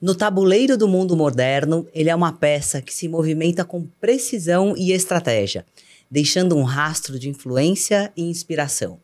No tabuleiro do mundo moderno, ele é uma peça que se movimenta com precisão e estratégia, deixando um rastro de influência e inspiração.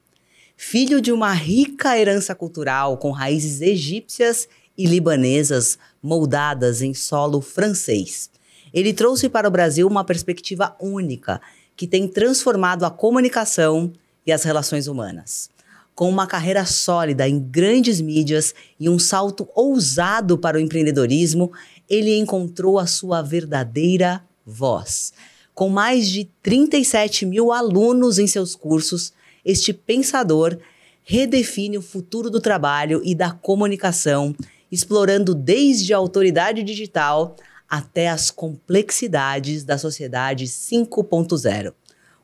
Filho de uma rica herança cultural com raízes egípcias e libanesas moldadas em solo francês, ele trouxe para o Brasil uma perspectiva única que tem transformado a comunicação e as relações humanas. Com uma carreira sólida em grandes mídias e um salto ousado para o empreendedorismo, ele encontrou a sua verdadeira voz. Com mais de 37 mil alunos em seus cursos, este pensador redefine o futuro do trabalho e da comunicação, explorando desde a autoridade digital até as complexidades da sociedade 5.0.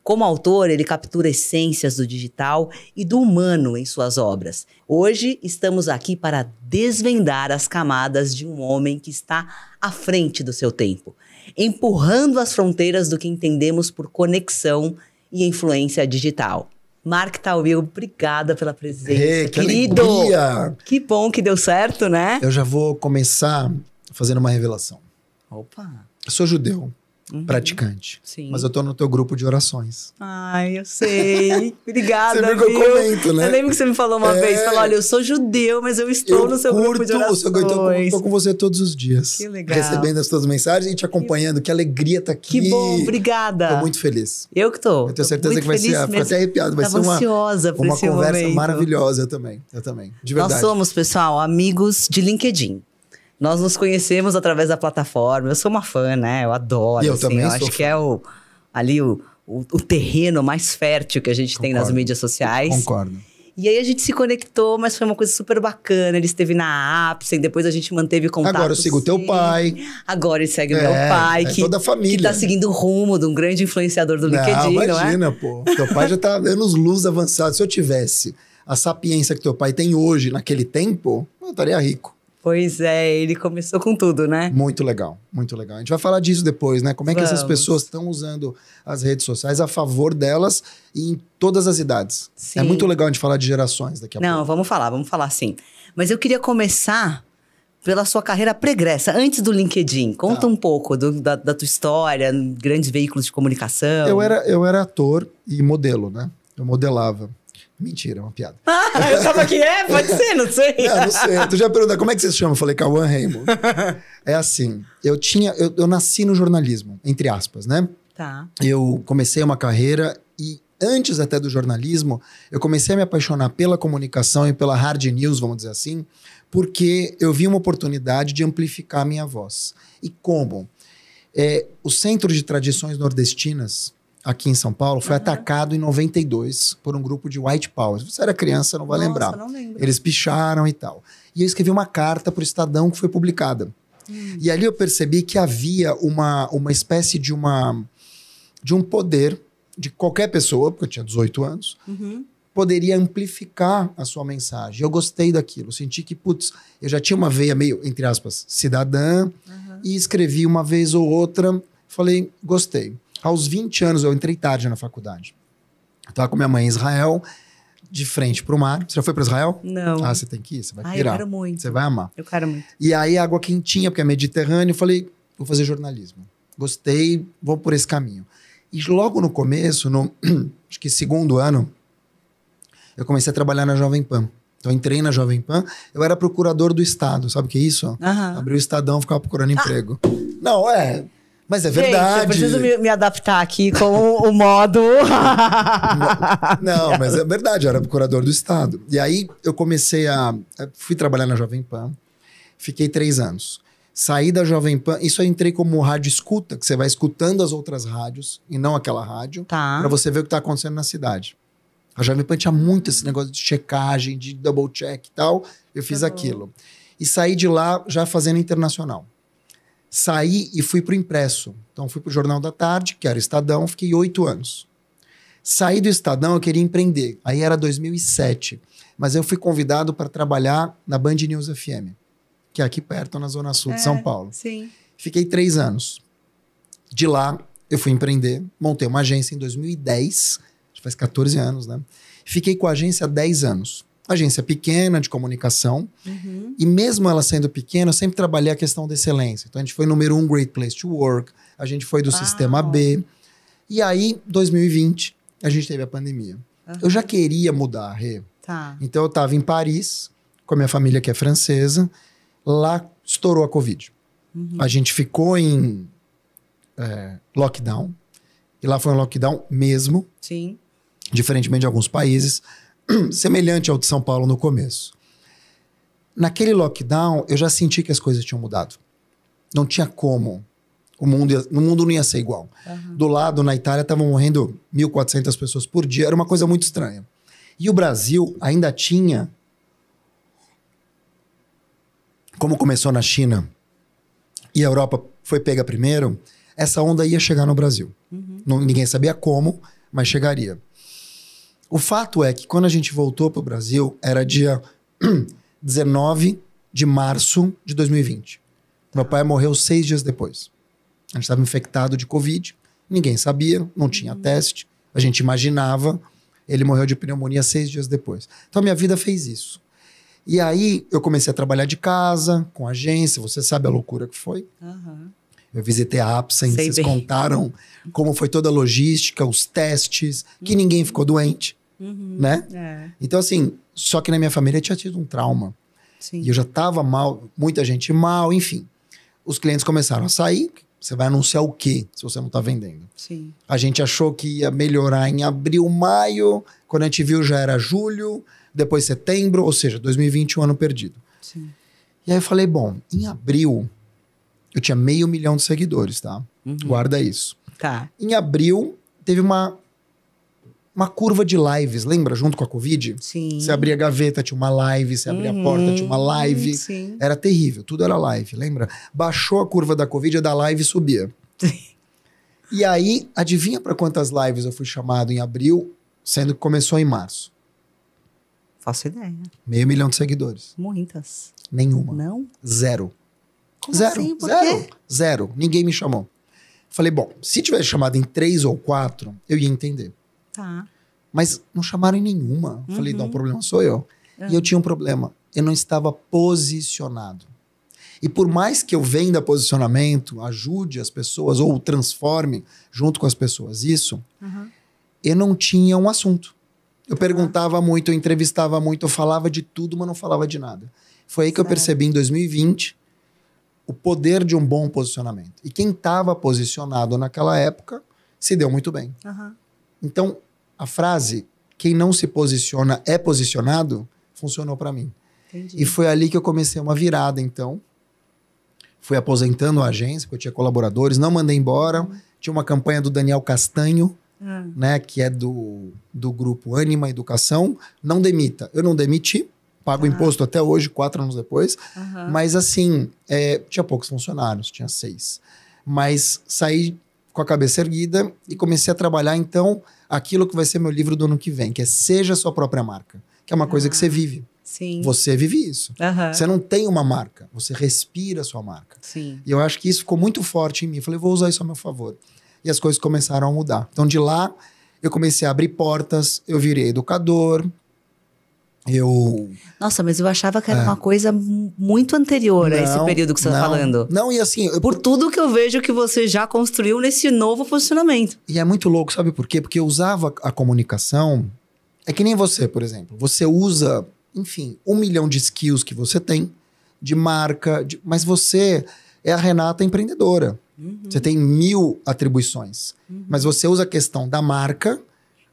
Como autor, ele captura essências do digital e do humano em suas obras. Hoje, estamos aqui para desvendar as camadas de um homem que está à frente do seu tempo, empurrando as fronteiras do que entendemos por conexão e influência digital. Mark Tawil, obrigada pela presença, querido. Alegria. Que bom que deu certo, né? Eu já vou começar fazendo uma revelação. Opa! Eu sou judeu. Praticante. Sim. Mas eu tô no teu grupo de orações. Ai, eu sei. Obrigada, Você viu que eu comento, né? Eu lembro que você me falou uma vez. Falou, olha, eu sou judeu, mas eu estou no seu grupo de orações. Eu tô com você todos os dias. Que legal. Recebendo as tuas mensagens e te acompanhando. Que alegria tá aqui. Que bom, obrigada. Tô muito feliz. Eu que tô. Eu tenho certeza que vai ser... Fico até arrepiado. Vai ser ansiosa por uma esse conversa momento. maravilhosa. Eu também. De verdade. Nós somos, pessoal, amigos de LinkedIn. Nós nos conhecemos através da plataforma. Eu sou uma fã, né? Eu adoro. E eu também eu sou acho fã. que é o terreno mais fértil que a gente tem nas mídias sociais. Concordo. E aí a gente se conectou, mas foi uma coisa super bacana. Ele esteve na Apsen, depois a gente manteve contato. Agora eu sigo o teu pai. Agora ele segue o meu pai. Toda a família. Que tá seguindo o rumo de um grande influenciador do LinkedIn, imagina, não é? Pô. Teu pai já tá anos-luz avançado. Se eu tivesse a sapiência que teu pai tem hoje, naquele tempo, eu estaria rico. Pois é, ele começou com tudo, né? Muito legal, muito legal. A gente vai falar disso depois, né? Como é que essas pessoas estão usando as redes sociais a favor delas e em todas as idades. Sim. É muito legal a gente falar de gerações daqui a pouco. Não, vamos falar sim. Mas eu queria começar pela sua carreira pregressa, antes do LinkedIn. Conta um pouco da tua história, grandes veículos de comunicação. Eu era ator e modelo, né? Eu modelava. Mentira, é uma piada. Eu tava aqui, pode ser, não sei. Não sei. Tu já perguntou, como é que você se chama? Eu falei, Cauã Raymond. É assim, eu nasci no jornalismo, entre aspas, né? Tá. Eu comecei uma carreira e antes até do jornalismo, eu comecei a me apaixonar pela comunicação e pela hard news, vamos dizer assim, porque eu vi uma oportunidade de amplificar a minha voz. E como? O Centro de Tradições Nordestinas, aqui em São Paulo, foi atacado em 92 por um grupo de white power. Se você era criança, não vai lembrar. Não lembro. Eles picharam e tal. E eu escrevi uma carta para o Estadão que foi publicada. E ali eu percebi que havia uma espécie de um poder de qualquer pessoa, porque eu tinha 18 anos, poderia amplificar a sua mensagem. Eu gostei daquilo. Eu senti que, eu já tinha uma veia meio, entre aspas, cidadã, e escrevi uma vez ou outra. Falei, gostei. Aos 20 anos, eu entrei tarde na faculdade. Eu estava com minha mãe em Israel, de frente para o mar. Você já foi para Israel? Não. Ah, você tem que ir, você vai pirar. Eu quero muito. Você vai amar. Eu quero muito. E aí, água quentinha, porque é Mediterrâneo. Eu falei, vou fazer jornalismo. Gostei, vou por esse caminho. E logo no começo, acho que segundo ano, eu comecei a trabalhar na Jovem Pan. Então, eu entrei na Jovem Pan. Eu era procurador do Estado. Sabe o que é isso? Abri o Estadão, ficava procurando emprego. Não, mas é verdade. Gente, eu preciso me adaptar aqui com o modo... Não, mas é verdade, eu era procurador do Estado. E aí eu fui trabalhar na Jovem Pan, fiquei 3 anos. Saí da Jovem Pan, isso eu entrei como rádio escuta, que você vai escutando as outras rádios, e não aquela rádio, pra você ver o que tá acontecendo na cidade. A Jovem Pan tinha muito esse negócio de checagem, de double check e tal, eu fiz aquilo. E saí de lá já fazendo internacional. Saí e fui pro impresso. Então, fui pro Jornal da Tarde, que era Estadão, fiquei 8 anos. Saí do Estadão, eu queria empreender. Aí era 2007. Mas eu fui convidado para trabalhar na Band News FM, que é aqui perto, na Zona Sul de São Paulo. Sim. Fiquei 3 anos. De lá, eu fui empreender, montei uma agência em 2010, já faz 14 anos, né? Fiquei com a agência há 10 anos. Agência pequena de comunicação. E mesmo ela sendo pequena, eu sempre trabalhei a questão da excelência. Então, a gente foi número 1 Great Place to Work. A gente foi do Sistema B. E aí, 2020, a gente teve a pandemia. Eu já queria mudar, Rê. Tá. Então, eu estava em Paris, com a minha família que é francesa. Lá, estourou a Covid. A gente ficou em lockdown. E lá foi um lockdown mesmo. Sim. Diferentemente de alguns países. Semelhante ao de São Paulo no começo. Naquele lockdown, eu já senti que as coisas tinham mudado. Não tinha como. O mundo não ia ser igual. Do lado, na Itália, estavam morrendo 1.400 pessoas por dia. Era uma coisa muito estranha. E o Brasil ainda tinha... Como começou na China e a Europa foi pega primeiro, essa onda ia chegar no Brasil. Ninguém sabia como, mas chegaria. O fato é que quando a gente voltou para o Brasil, era dia 19 de março de 2020. Meu pai morreu 6 dias depois. A gente estava infectado de Covid, ninguém sabia, não tinha teste, a gente imaginava, ele morreu de pneumonia 6 dias depois. Então a minha vida fez isso. E aí eu comecei a trabalhar de casa, com agência, você sabe a loucura que foi? Eu visitei a Apsen, vocês contaram como foi toda a logística, os testes, que ninguém ficou doente, né? Então assim, só que na minha família tinha tido um trauma. Sim. E eu já estava mal, muita gente mal, enfim. Os clientes começaram a sair, você vai anunciar o quê se você não está vendendo? Sim. A gente achou que ia melhorar em abril, maio, quando a gente viu já era julho, depois setembro, ou seja, 2020, um ano perdido. Sim. E aí eu falei, bom, em abril, eu tinha 500 mil de seguidores, tá? Guarda isso. Tá. Em abril, teve uma curva de lives, lembra? Junto com a Covid? Sim. Você abria a gaveta, tinha uma live, você abria a porta, tinha uma live. Sim. Era terrível, tudo era live, lembra? Baixou a curva da Covid, a da live subia. E aí, adivinha para quantas lives eu fui chamado em abril, sendo que começou em março? Faço ideia. 500 mil de seguidores. Muitas. Nenhuma. Não? Zero. Como Zero. assim? Por Zero. quê? Zero. Ninguém me chamou. Falei, bom, se tivesse chamado em 3 ou 4, eu ia entender. Tá. Mas não chamaram em nenhuma. Falei, não, o problema sou eu. E eu tinha um problema. Eu não estava posicionado. E por mais que eu venda posicionamento, ajude as pessoas ou transforme junto com as pessoas isso, eu não tinha um assunto. Eu perguntava muito, eu entrevistava muito, eu falava de tudo, mas não falava de nada. Foi aí que eu percebi em 2020 o poder de um bom posicionamento. E quem estava posicionado naquela época se deu muito bem. Então, a frase, quem não se posiciona é posicionado, funcionou para mim. Entendi. E foi ali que eu comecei uma virada, então. Fui aposentando a agência, porque eu tinha colaboradores, não mandei embora. Tinha uma campanha do Daniel Castanho, né, que é do grupo Ânima Educação. Não demita. Eu não demiti, pago imposto até hoje, 4 anos depois. Mas assim, tinha poucos funcionários, tinha 6. Mas saí com a cabeça erguida e comecei a trabalhar, então, aquilo que vai ser meu livro do ano que vem, que é Seja a Sua Própria Marca. Que é uma coisa que você vive. Sim. Você vive isso. Você não tem uma marca, você respira a sua marca. Sim. E eu acho que isso ficou muito forte em mim. Eu falei, vou usar isso a meu favor. E as coisas começaram a mudar. Então, de lá, eu comecei a abrir portas, eu virei educador, Nossa, mas eu achava que era uma coisa muito anterior a esse período que você está falando. Não, e assim... Por tudo que eu vejo que você já construiu nesse novo posicionamento. E é muito louco, sabe por quê? Porque eu usava a comunicação... É que nem você, por exemplo. Você usa, enfim, 1 milhão de skills que você tem, de marca, mas você é a Renata empreendedora. Você tem 1000 atribuições. Mas você usa a questão da marca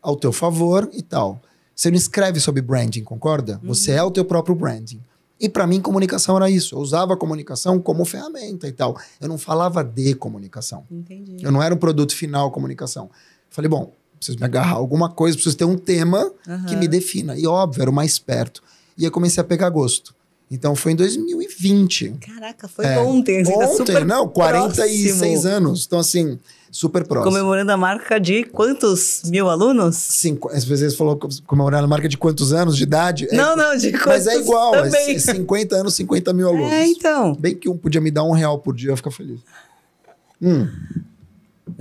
ao teu favor e tal. Você não escreve sobre branding, concorda? Você é o teu próprio branding. E para mim, comunicação era isso. Eu usava a comunicação como ferramenta e tal. Eu não falava de comunicação. Entendi. Eu não era um produto final comunicação. Falei, bom, preciso me agarrar a alguma coisa, preciso ter um tema que me defina. E óbvio, era o mais perto. E eu comecei a pegar gosto. Então foi em 2020. Caraca, foi ontem. Assim, ontem, super não, 46 próximo. anos. Então assim, super próximo. Comemorando a marca de quantos 1000 alunos? Às vezes falou comemorando a marca de quantos anos de idade. Não, de quantos mas é igual, também. é 50 anos, 50 mil alunos. Então. Bem que um podia me dar R$1 por dia, eu ia ficar feliz.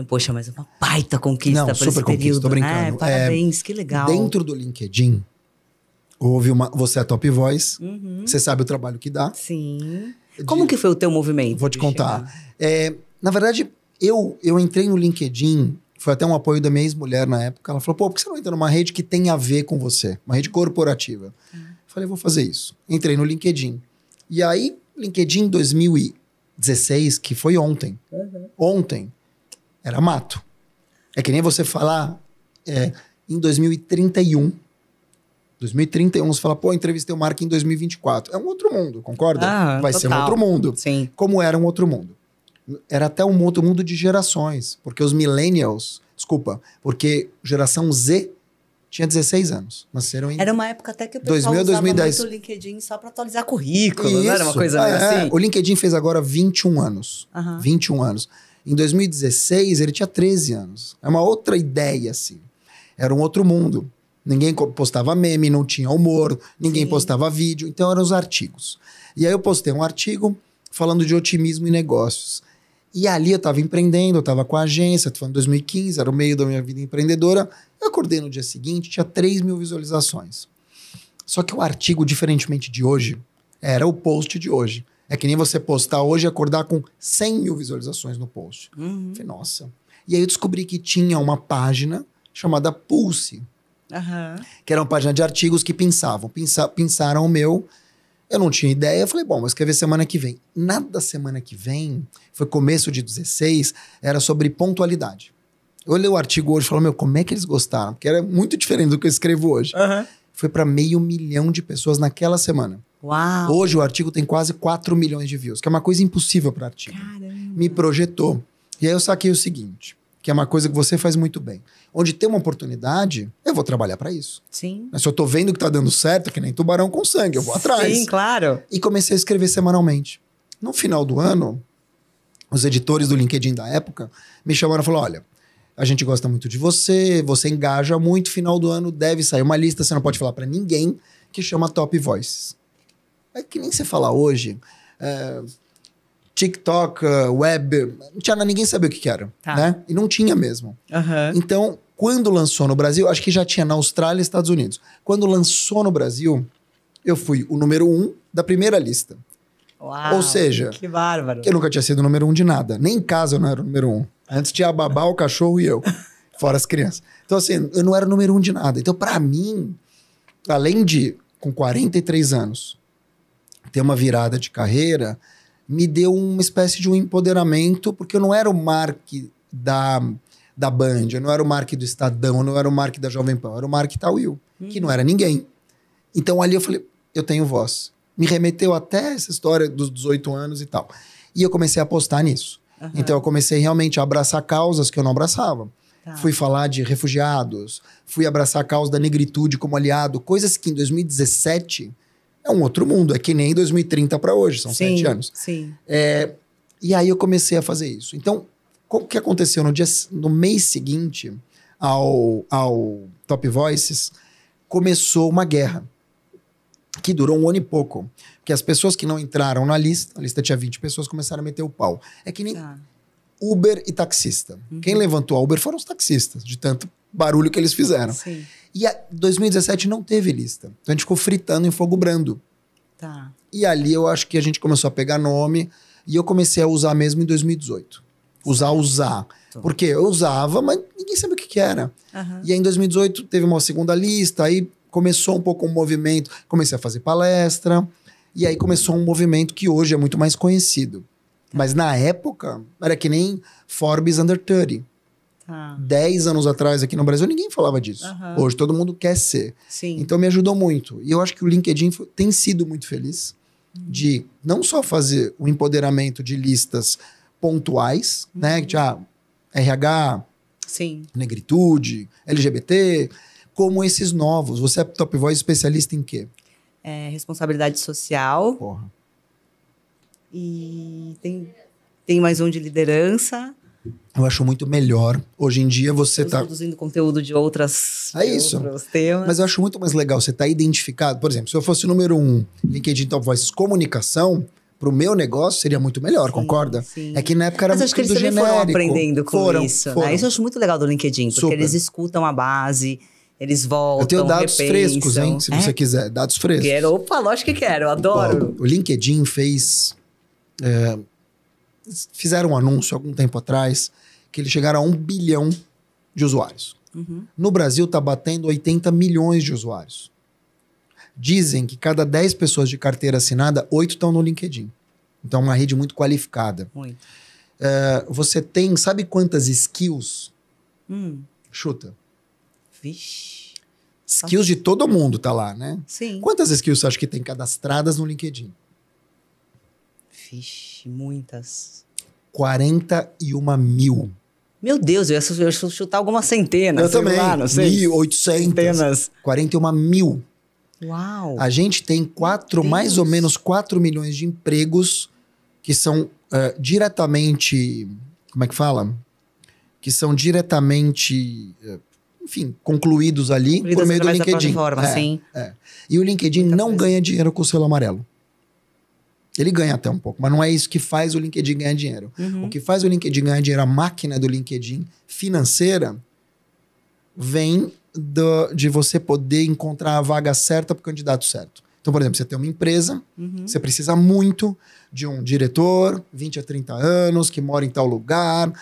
Poxa, mas é uma baita conquista para esse super conquista, período, tô brincando. né? Parabéns, que legal. Dentro do LinkedIn, houve você é Top Voice, você sabe o trabalho que dá. Sim. Como que foi o teu movimento? Vou te contar. Na verdade, eu entrei no LinkedIn, foi até um apoio da minha ex-mulher na época. Ela falou, pô, por que você não entra numa rede que tem a ver com você? Uma rede corporativa. Falei, vou fazer isso. Entrei no LinkedIn. E aí, LinkedIn 2016, que foi ontem. Ontem, era mato. É que nem você falar em 2031. 2031, você fala, pô, entrevistei o Mark em 2024. É um outro mundo, concorda? Vai ser um outro mundo. Sim. Como era um outro mundo? Era até um outro mundo de gerações. Porque os millennials... Desculpa. Porque geração Z tinha 16 anos. Nasceram em... Era uma época até que o pessoal 2000, usava 2010. muito o LinkedIn só para atualizar currículo, não era uma coisa meio assim? O LinkedIn fez agora 21 anos. 21 anos. Em 2016, ele tinha 13 anos. É uma outra ideia, assim. Era um outro mundo. Ninguém postava meme, não tinha humor, ninguém postava vídeo. Então, eram os artigos. E aí, eu postei um artigo falando de otimismo em negócios. E ali, eu estava empreendendo, eu estava com a agência, tô falando 2015, era o meio da minha vida empreendedora. Eu acordei no dia seguinte, tinha 3 mil visualizações. Só que o artigo, diferentemente de hoje, era o post de hoje. É que nem você postar hoje e acordar com 100 mil visualizações no post. Falei, nossa. E aí eu descobri que tinha uma página chamada Pulse. Que era uma página de artigos que pensaram o meu. Eu não tinha ideia. Eu falei, bom, mas quer ver semana que vem? Nada semana que vem, foi começo de 16, era sobre pontualidade. Eu olhei o artigo hoje e falei, meu, como é que eles gostaram? Porque era muito diferente do que eu escrevo hoje. Foi para 500 mil de pessoas naquela semana. Uau! Hoje o artigo tem quase 4 milhões de views, que é uma coisa impossível para artigo. Caramba. Me projetou. E aí eu saquei o seguinte, que é uma coisa que você faz muito bem. Onde tem uma oportunidade, eu vou trabalhar para isso. Sim. Mas se eu tô vendo que tá dando certo, que nem tubarão com sangue, eu vou atrás. Sim, claro. E comecei a escrever semanalmente. No final do ano, os editores do LinkedIn da época me chamaram e falaram, olha, a gente gosta muito de você, você engaja muito, final do ano deve sair uma lista, você não pode falar para ninguém, que chama Top Voices. É que nem você falar hoje, TikTok, web, não tinha, ninguém sabia o que era, né? E não tinha mesmo. Então, quando lançou no Brasil, acho que já tinha na Austrália e Estados Unidos. Quando lançou no Brasil, eu fui o número 1 da primeira lista. Uau, ou seja, que bárbaro. Eu nunca tinha sido o número 1 de nada. Nem em casa eu não era o número 1. Antes tinha a babá, o cachorro e eu. Fora as crianças. Então, assim, eu não era o número 1 de nada. Então, pra mim, além de, com 43 anos, ter uma virada de carreira, me deu uma espécie de um empoderamento, porque eu não era o Mark da Band, eu não era o Mark do Estadão, eu não era o Mark da Jovem Pan, eu era o Mark Tawil, que não era ninguém. Então, ali eu falei, eu tenho voz. Me remeteu até essa história dos 18 anos e tal. E eu comecei a apostar nisso. Então, eu comecei realmente a abraçar causas que eu não abraçava. Fui falar de refugiados, fui abraçar a causa da negritude como aliado, coisas que em 2017 é um outro mundo, é que nem 2030 para hoje, são 7 anos. Sim. E aí eu comecei a fazer isso. Então, o que aconteceu no mês seguinte ao Top Voices, começou uma guerra que durou 1 ano e pouco. Porque as pessoas que não entraram na lista, a lista tinha 20 pessoas, começaram a meter o pau. É que nem Uber e taxista. Quem levantou a Uber foram os taxistas, de tanto barulho que eles fizeram. Sim. E 2017 não teve lista. Então a gente ficou fritando em fogo brando. E ali eu acho que a gente começou a pegar nome e eu comecei a usar mesmo em 2018. Usar. Porque eu usava, mas ninguém sabia o que era. E aí em 2018 teve uma segunda lista, aí começou um pouco um movimento, comecei a fazer palestra, e aí começou um movimento que hoje é muito mais conhecido. Mas na época, era que nem Forbes Under 30. 10 anos atrás aqui no Brasil, ninguém falava disso. Hoje todo mundo quer ser. Sim. Então me ajudou muito. E eu acho que o LinkedIn tem sido muito feliz de não só fazer o empoderamento de listas pontuais, né? RH, Sim. negritude, LGBT, como esses novos. Você é Top Voice especialista em quê? Responsabilidade social. Porra. E tem mais um de liderança. Eu acho muito melhor. Hoje em dia você tá produzindo conteúdo de outros temas. Mas eu acho muito mais legal você tá identificado. Por exemplo, se eu fosse o número 1 LinkedIn Top Voices comunicação, pro meu negócio seria muito melhor, concorda? Sim. É que na época era muito genérico. Mas acho que eles também foram aprendendo com isso. Né? Isso eu acho muito legal do LinkedIn, porque eles escutam a base, Eles voltam, Eu tenho dados repensam. frescos, hein? Se você quiser, dados frescos. Quero. Opa, lógico que quero, eu adoro. O LinkedIn fez... fizeram um anúncio algum tempo atrás que eles chegaram a 1 bilhão de usuários. No Brasil tá batendo 80 milhões de usuários. Dizem que cada 10 pessoas de carteira assinada, 8 estão no LinkedIn. Então é uma rede muito qualificada. Muito. Você tem, sabe quantas skills? Chuta. Vixe. Skills de todo mundo tá lá, né? Sim. Quantas skills você acha que tem cadastradas no LinkedIn? Vixe, muitas. 41 mil. Meu Deus, eu ia chutar algumas centenas. Eu também. Lá, não sei. 1.800. Centenas. 41 mil. Uau. A gente tem mais ou menos 4 milhões de empregos que são diretamente... Como é que fala? Que são diretamente... enfim, concluídos ali por meio do LinkedIn. Sim. E o LinkedIn não ganha dinheiro com o selo amarelo. Ele ganha até um pouco, mas não é isso que faz o LinkedIn ganhar dinheiro. O que faz o LinkedIn ganhar dinheiro, a máquina do LinkedIn financeira, vem de você poder encontrar a vaga certa para o candidato certo. Então, por exemplo, você tem uma empresa, você precisa muito de um diretor, 20 a 30 anos, que mora em tal lugar,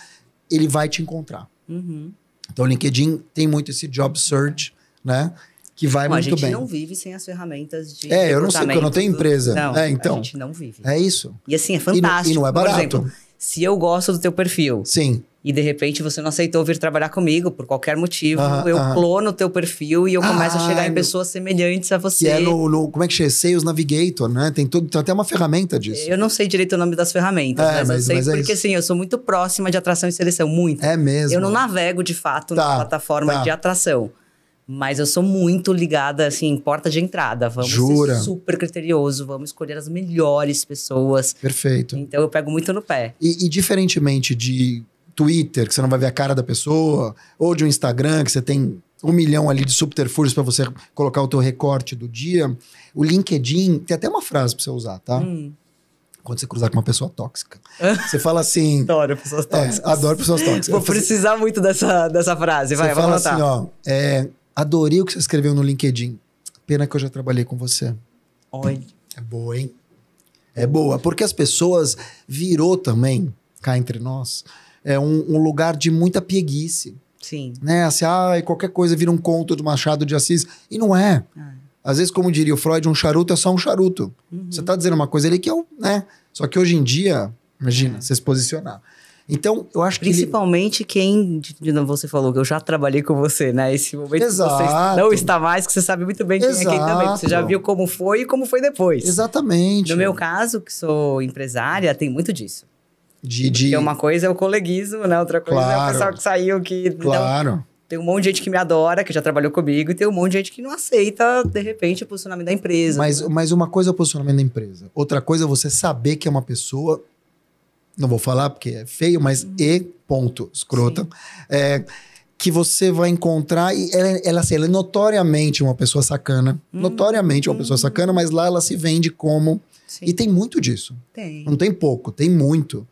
ele vai te encontrar. Então, o LinkedIn tem muito esse job search, né? Que vai muito bem. A gente não vive sem as ferramentas de eu não sei, porque eu não tenho empresa. Não, então, a gente não vive. É isso. E assim, é fantástico. E não é barato. Por exemplo, se eu gosto do teu perfil... Sim. E de repente você não aceitou vir trabalhar comigo por qualquer motivo, eu clono o teu perfil e eu começo a chegar em pessoas semelhantes a você. Que é como é que chama? Sales Navigator, né? Tem até uma ferramenta disso. Eu não sei direito o nome das ferramentas, mas eu sei porque assim, eu sou muito próxima de atração e seleção, muito. É mesmo? Eu não navego de fato na plataforma de atração. Mas eu sou muito ligada, assim, porta de entrada. Vamos ser super criterioso, vamos escolher as melhores pessoas. Perfeito. Então eu pego muito no pé. E diferentemente de Twitter, que você não vai ver a cara da pessoa, ou de um Instagram, que você tem 1 milhão ali de subterfúgios para você colocar o teu recorte do dia, o LinkedIn tem até uma frase para você usar, tá? Quando você cruzar com uma pessoa tóxica. Você fala assim... Adoro pessoas tóxicas. Adoro pessoas tóxicas. Vou precisar muito dessa frase. Vai, vamos anotar. Você fala assim, ó... adorei o que você escreveu no LinkedIn. Pena que eu já trabalhei com você. Olha. É boa, hein? É boa. Porque as pessoas virou também, cá entre nós, um lugar de muita pieguice. Sim. Né? Assim, qualquer coisa vira um conto do Machado de Assis. E não é. Às vezes, como diria o Freud, um charuto é só um charuto. Você tá dizendo uma coisa ali que né? Só que hoje em dia, imagina, você se posicionar. Então, eu acho que... Principalmente quem... Você falou que eu já trabalhei com você, né? Esse momento que você não está mais, que você sabe muito bem quem é quem também. Você já viu como foi e como foi depois. Exatamente. No meu caso, que sou empresária, tem muito disso. Porque uma coisa é o coleguismo, né? Outra coisa é o pessoal que saiu, que... Claro. Então, tem um monte de gente que me adora, que já trabalhou comigo, e tem um monte de gente que não aceita, de repente, o posicionamento da empresa. Mas uma coisa é o posicionamento da empresa. Outra coisa é você saber que é uma pessoa... Não vou falar porque é feio, mas escrota. Que você vai encontrar... E ela é notoriamente uma pessoa sacana. Notoriamente uma pessoa sacana, mas lá ela se vende como... Sim. E tem muito disso. Tem. Não tem pouco, tem muito.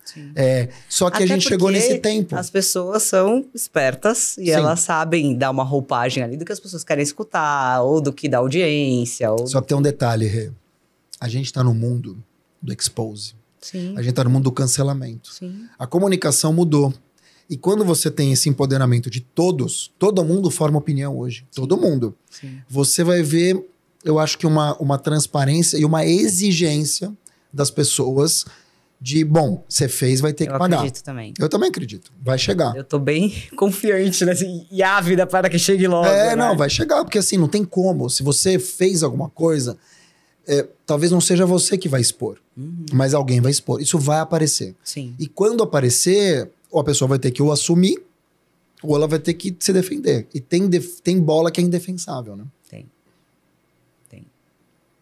Só que até a gente chegou nesse tempo. As pessoas são espertas e elas sabem dar uma roupagem ali do que as pessoas querem escutar, ou do que dá audiência. Só que tem um detalhe, Rê. A gente tá no mundo do expose. Sim. A gente tá no mundo do cancelamento. Sim. A comunicação mudou. E quando você tem esse empoderamento de todos, todo mundo forma opinião hoje. Sim. Todo mundo. Sim. Você vai ver... Eu acho que uma transparência e uma exigência das pessoas de, bom, você fez, vai ter que pagar. Eu acredito também. Eu também acredito. Vai chegar. Eu tô bem confiante, né? E ávida para que chegue logo. Não, vai chegar, porque assim, não tem como. Se você fez alguma coisa, talvez não seja você que vai expor, mas alguém vai expor. Isso vai aparecer. Sim. E quando aparecer, ou a pessoa vai ter que ou assumir, ou ela vai ter que se defender. E tem bola que é indefensável, né?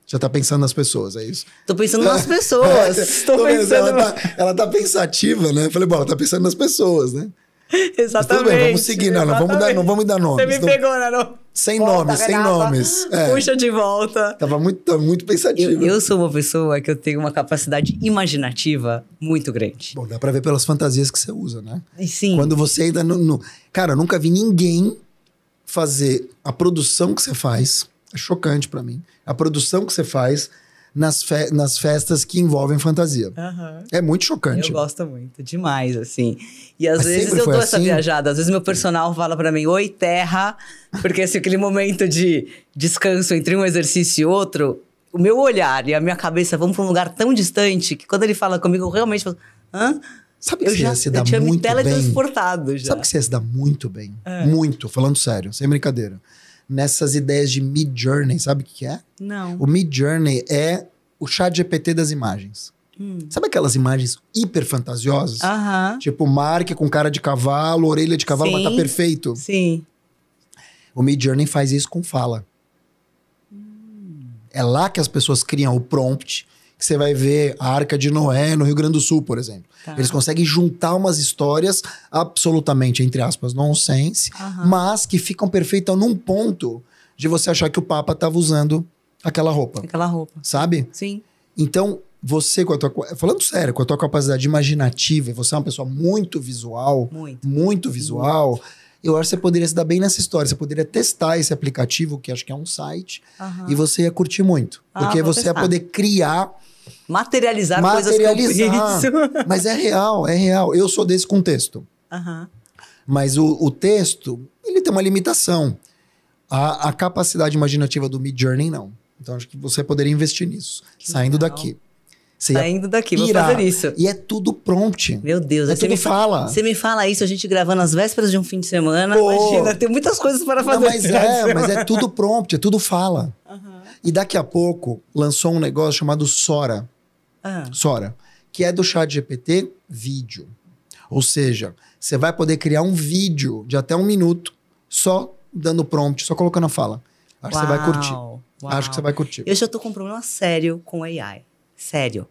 Já tá pensando nas pessoas, é isso? Tô pensando nas pessoas. Tô pensando... Ela tá pensativa, né? Falei, bom, ela tá pensando nas pessoas, né? Exatamente. Mas tudo bem, vamos seguir. Não vamos dar nomes. Você me pegou, né? Não. Sem nomes. Puxa de volta. Tava muito pensativa. Eu sou uma pessoa que eu tenho uma capacidade imaginativa muito grande. Bom, dá pra ver pelas fantasias que você usa, né? E sim. Quando você ainda... Cara, eu nunca vi ninguém fazer a produção que você faz, é chocante pra mim, a produção que você faz nas festas que envolvem fantasia. É muito chocante. Eu gosto muito, demais, assim. E às Mas vezes sempre eu foi dou essa assim? viajada, às vezes meu personal fala pra mim, oi, terra, porque assim, aquele momento de descanso entre um exercício e outro, o meu olhar e a minha cabeça vão pra um lugar tão distante que quando ele fala comigo, eu realmente falo, hã? Sabe que você ia se dar tinha me muito bem? teletransportado já. Sabe que você ia se dar muito bem? Muito, falando sério, sem brincadeira. Nessas ideias de Midjourney, sabe o que é? Não. O Midjourney é o ChatGPT das imagens. Sabe aquelas imagens hiper fantasiosas? Aham. Tipo, Mark com cara de cavalo, orelha de cavalo, mas tá Sim. perfeito. Sim. O Midjourney faz isso com fala. É lá que as pessoas criam o prompt, que você vai ver a Arca de Noé no Rio Grande do Sul, por exemplo. Tá. Eles conseguem juntar umas histórias absolutamente, entre aspas, nonsense, mas que ficam perfeitas num ponto de você achar que o Papa estava usando aquela roupa, Aquela roupa. sabe? Sim. Então, você, com a tua, falando sério, com a tua capacidade imaginativa, e você é uma pessoa muito visual, Muito. visual, eu acho que você poderia se dar bem nessa história. Você poderia testar esse aplicativo, que acho que é um site, e você ia curtir muito. Porque vou você ia testar. poder criar, Materializar coisas que eu penso. Mas é real, é real. Eu sou desse com texto. Aham. Mas o texto, ele tem uma limitação. A capacidade imaginativa do Midjourney, não. Então, acho que você poderia investir nisso. Saindo legal. daqui. Você ia Saindo daqui, vou pirar. fazer isso. E é tudo prompt. Meu Deus, É aí você tudo me fala. Você me fala isso, a gente gravando às vésperas de um fim de semana. Pô. Imagina, tem muitas coisas para Não, fazer. mas é tudo prompt, é tudo fala. E daqui a pouco lançou um negócio chamado Sora. Sora, que é do ChatGPT vídeo. Ou seja, você vai poder criar um vídeo de até 1 minuto só dando prompt, só colocando a fala. Acho que você vai curtir. Acho que você vai curtir. Eu já tô com um problema sério com AI. Sério.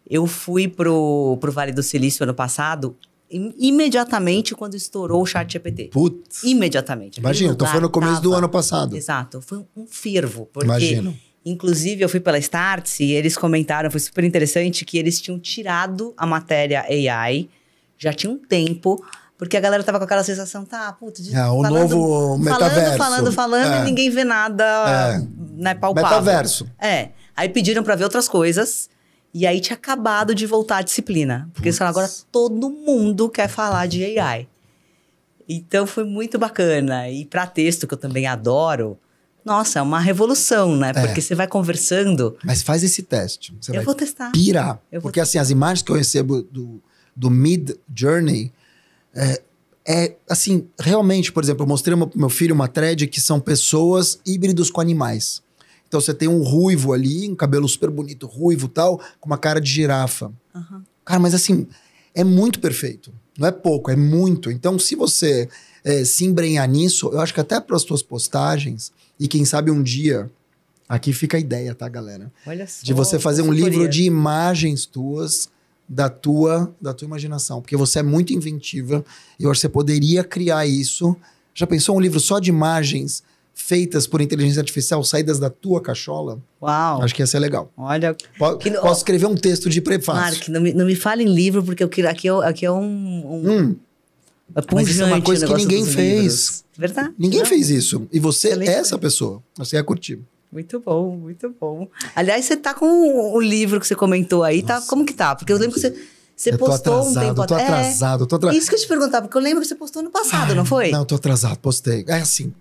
Eu fui pro Vale do Silício ano passado, imediatamente quando estourou o ChatGPT. Putz. Imediatamente. Imagina, então foi no começo do ano passado. Exato. Foi um fervo. Porque, Imagino. inclusive, eu fui pela Startse e eles comentaram, foi super interessante, que eles tinham tirado a matéria AI, já tinha um tempo, porque a galera tava com aquela sensação, o novo metaverso. Falando, e ninguém vê nada né, palpável. Metaverso. Aí pediram pra ver outras coisas, e aí tinha acabado de voltar a disciplina. Porque eles falaram, agora todo mundo quer falar de AI. Então foi muito bacana. E pra texto, que eu também adoro, nossa, é uma revolução, né? Porque você vai conversando. Mas faz esse teste. Você vai vou testar. Pirar. Porque assim, as imagens que eu recebo do Midjourney, assim, realmente, por exemplo, eu mostrei pro meu filho uma thread que são pessoas híbridos com animais. Então você tem um ruivo ali, um cabelo super bonito, ruivo e tal, com uma cara de girafa. Cara, mas assim, é muito perfeito. Não é pouco, é muito. Então, se você se embrenhar nisso, eu acho que até para as tuas postagens, e quem sabe um dia, aqui fica a ideia, tá, galera? Olha só. De você fazer um livro de imagens tuas, da tua imaginação. Porque você é muito inventiva, e eu acho que você poderia criar isso. Já pensou um livro só de imagens feitas por inteligência artificial, saídas da tua cachola? Uau. Acho que ia ser legal. Olha. Posso escrever um texto de prefácio. Mark, não me fale em livro, porque aqui é Mas isso é uma coisa que ninguém fez. Livros. Verdade. Ninguém fez isso. E você Excelente. é essa pessoa. Você ia curtir. Muito bom, muito bom. Aliás, você tá com o livro que você comentou aí, tá? Como que tá? Porque eu lembro que você postou um tempo atrás. Eu tô atrasado. Isso que eu te perguntava, porque eu lembro que você postou no passado, não foi? Não, tô atrasado, postei. É assim,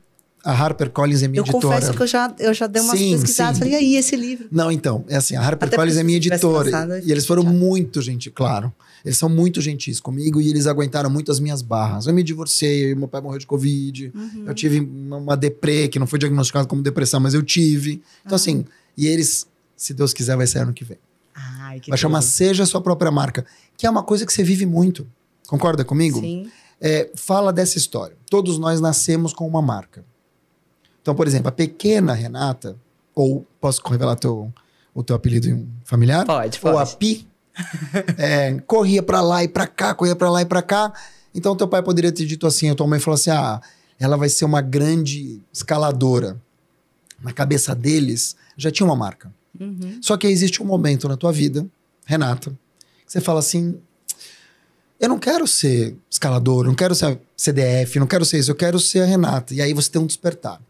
a HarperCollins é minha editora. Eu confesso que eu já dei umas pesquisadas, falei, e aí, esse livro? Não, então, é assim, a HarperCollins é minha editora. E eles foram muito gentis, claro. Eles são muito gentis comigo e eles aguentaram muito as minhas barras. Eu me divorciei, meu pai morreu de Covid, eu tive uma deprê, que não foi diagnosticado como depressão, mas eu tive. Então, assim, e eles, se Deus quiser, vai sair ano que vem. Ai, que vai chamar Seja a Sua Própria Marca, que é uma coisa que você vive muito. Concorda comigo? Sim. Fala dessa história. Todos nós nascemos com uma marca. Então, por exemplo, a pequena Renata, ou posso revelar o teu apelido familiar? Pode. Ou a Pi, corria pra lá e pra cá, corria pra lá e pra cá. Então, teu pai poderia ter dito assim, a tua mãe falou assim, ela vai ser uma grande escaladora. Na cabeça deles, já tinha uma marca. Só que existe um momento na tua vida, Renata, que você fala assim, eu não quero ser escalador, não quero ser CDF, não quero ser isso, eu quero ser a Renata. E aí você tem um despertar.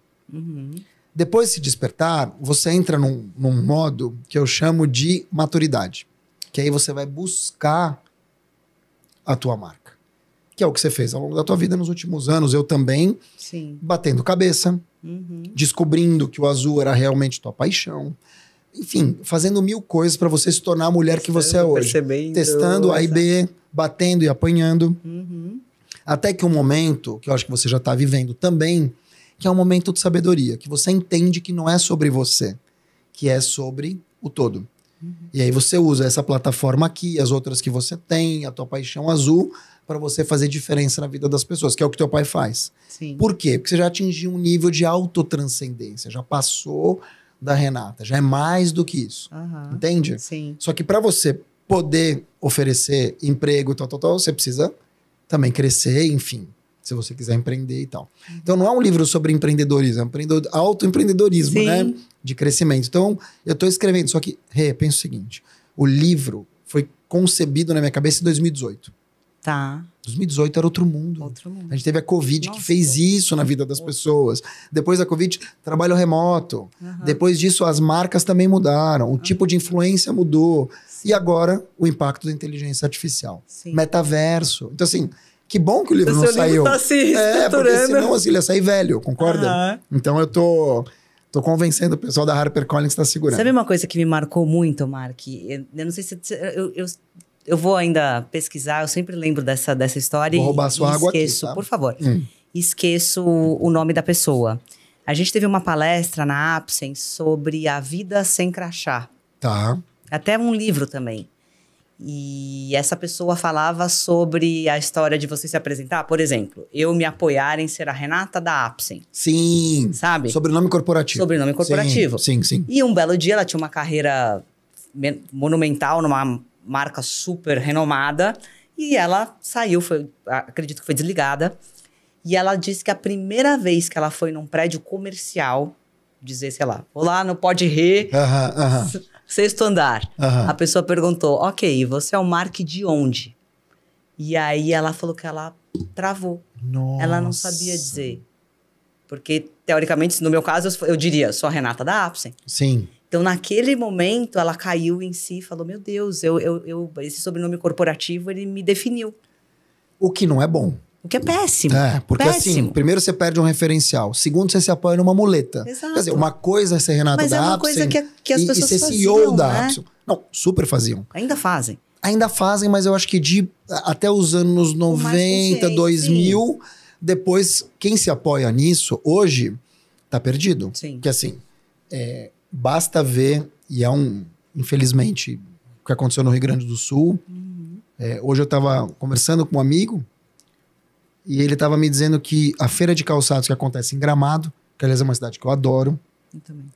Depois desse despertar, você entra num modo que eu chamo de maturidade. Que aí você vai buscar a tua marca. Que é o que você fez ao longo da tua vida nos últimos anos. Eu também, Sim. batendo cabeça, descobrindo que o azul era realmente tua paixão. Enfim, fazendo 1000 coisas para você se tornar a mulher que você é hoje. Testando A e B, batendo e apanhando. Até que um momento, que eu acho que você já tá vivendo também, que é um momento de sabedoria, que você entende que não é sobre você, que é sobre o todo. E aí você usa essa plataforma aqui, as outras que você tem, a tua paixão azul, para você fazer diferença na vida das pessoas, que é o que teu pai faz. Sim. Por quê? Porque você já atingiu um nível de autotranscendência, já passou da Renata, já é mais do que isso. Entende? Sim. Só que para você poder oferecer emprego, você precisa também crescer, enfim, se você quiser empreender e tal. Então não é um livro sobre empreendedorismo, é um autoempreendedorismo, né? De crescimento. Então eu tô escrevendo, só que, pensa o seguinte, o livro foi concebido na minha cabeça em 2018. Tá. 2018 era outro mundo. A gente teve a Covid que fez isso na vida das pessoas. Depois da Covid, trabalho remoto. Depois disso, as marcas também mudaram. O tipo de influência mudou. Sim. E agora, o impacto da inteligência artificial. Sim. Metaverso. Então, assim, que bom que o livro não saiu. Tá se estruturando. Porque senão assim, ele ia sair velho, concorda? Então eu tô convencendo o pessoal da HarperCollins que tá segurando. Sabe uma coisa que me marcou muito, Mark? Eu não sei se... Eu vou ainda pesquisar, eu sempre lembro dessa história. Vou roubar sua água esqueço, aqui, tá? Por favor. Esqueço o nome da pessoa. A gente teve uma palestra na Apsen sobre a vida sem crachá. Tá. Até um livro também. E essa pessoa falava sobre a história de você se apresentar. Por exemplo, eu me apoiar em ser a Renata da Apsen. Sim. Sabe? Sobrenome corporativo. Sobrenome corporativo. Sim. E um belo dia ela tinha uma carreira monumental numa marca super renomada, e ela saiu, acredito que foi desligada, e ela disse que a primeira vez que ela foi num prédio comercial, dizer, sei lá, vou lá no Pode Rir, sexto andar, a pessoa perguntou, ok, você é o Mark de onde? E aí ela falou que ela travou. Nossa. Ela não sabia dizer. Porque, teoricamente, no meu caso, eu diria, sou a Renata da Apsen. Sim. Então, naquele momento, ela caiu em si e falou, meu Deus, esse sobrenome corporativo, ele me definiu. O que não é bom. O que é péssimo. Porque péssimo. assim, primeiro você perde um referencial. Segundo, você se apoia numa muleta. Exato. Quer dizer, uma coisa é ser Renata Mas da é uma Apsen coisa que as pessoas ser faziam, CEO da né? Apsen. Não, super faziam. Ainda fazem. Ainda fazem, mas eu acho que até os anos 90, 2000, depois, quem se apoia nisso, hoje, tá perdido. Sim. Porque assim, basta ver, e infelizmente, o que aconteceu no Rio Grande do Sul. Hoje eu tava conversando com um amigo, e ele tava me dizendo que a feira de calçados que acontece em Gramado, que aliás é uma cidade que eu adoro, Eu também.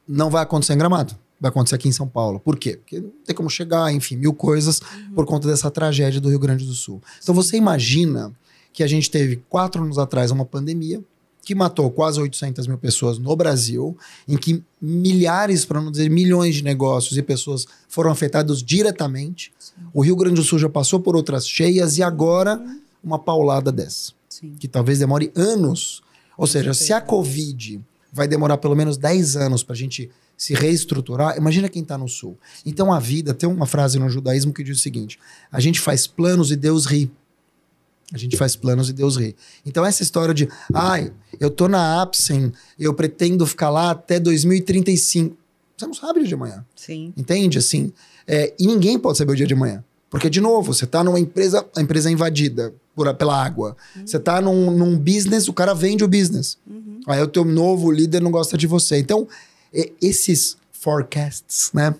não vai acontecer em Gramado. Vai acontecer aqui em São Paulo. Por quê? Porque não tem como chegar, enfim, 1000 coisas por conta dessa tragédia do Rio Grande do Sul. Então você imagina que a gente teve 4 anos atrás uma pandemia que matou quase 800 mil pessoas no Brasil, em que milhares, para não dizer milhões de negócios e pessoas foram afetados diretamente. Sim. O Rio Grande do Sul já passou por outras cheias e agora uma paulada dessa. Sim. Que talvez demore anos. Ou seja, se a Covid vai demorar pelo menos 10 anos para a gente se reestruturar, imagina quem está no Sul. Então a vida, tem uma frase no judaísmo que diz o seguinte, a gente faz planos e Deus ri. A gente faz planos e Deus ri. Então essa história de, eu tô na Apsen, eu pretendo ficar lá até 2035. Você não sabe o dia de amanhã. Sim. Entende? Assim, e ninguém pode saber o dia de amanhã. Porque, de novo, você tá numa empresa, a empresa é invadida pela água. Você tá num business, o cara vende o business. Aí o teu novo líder não gosta de você. Então, esses forecasts, né?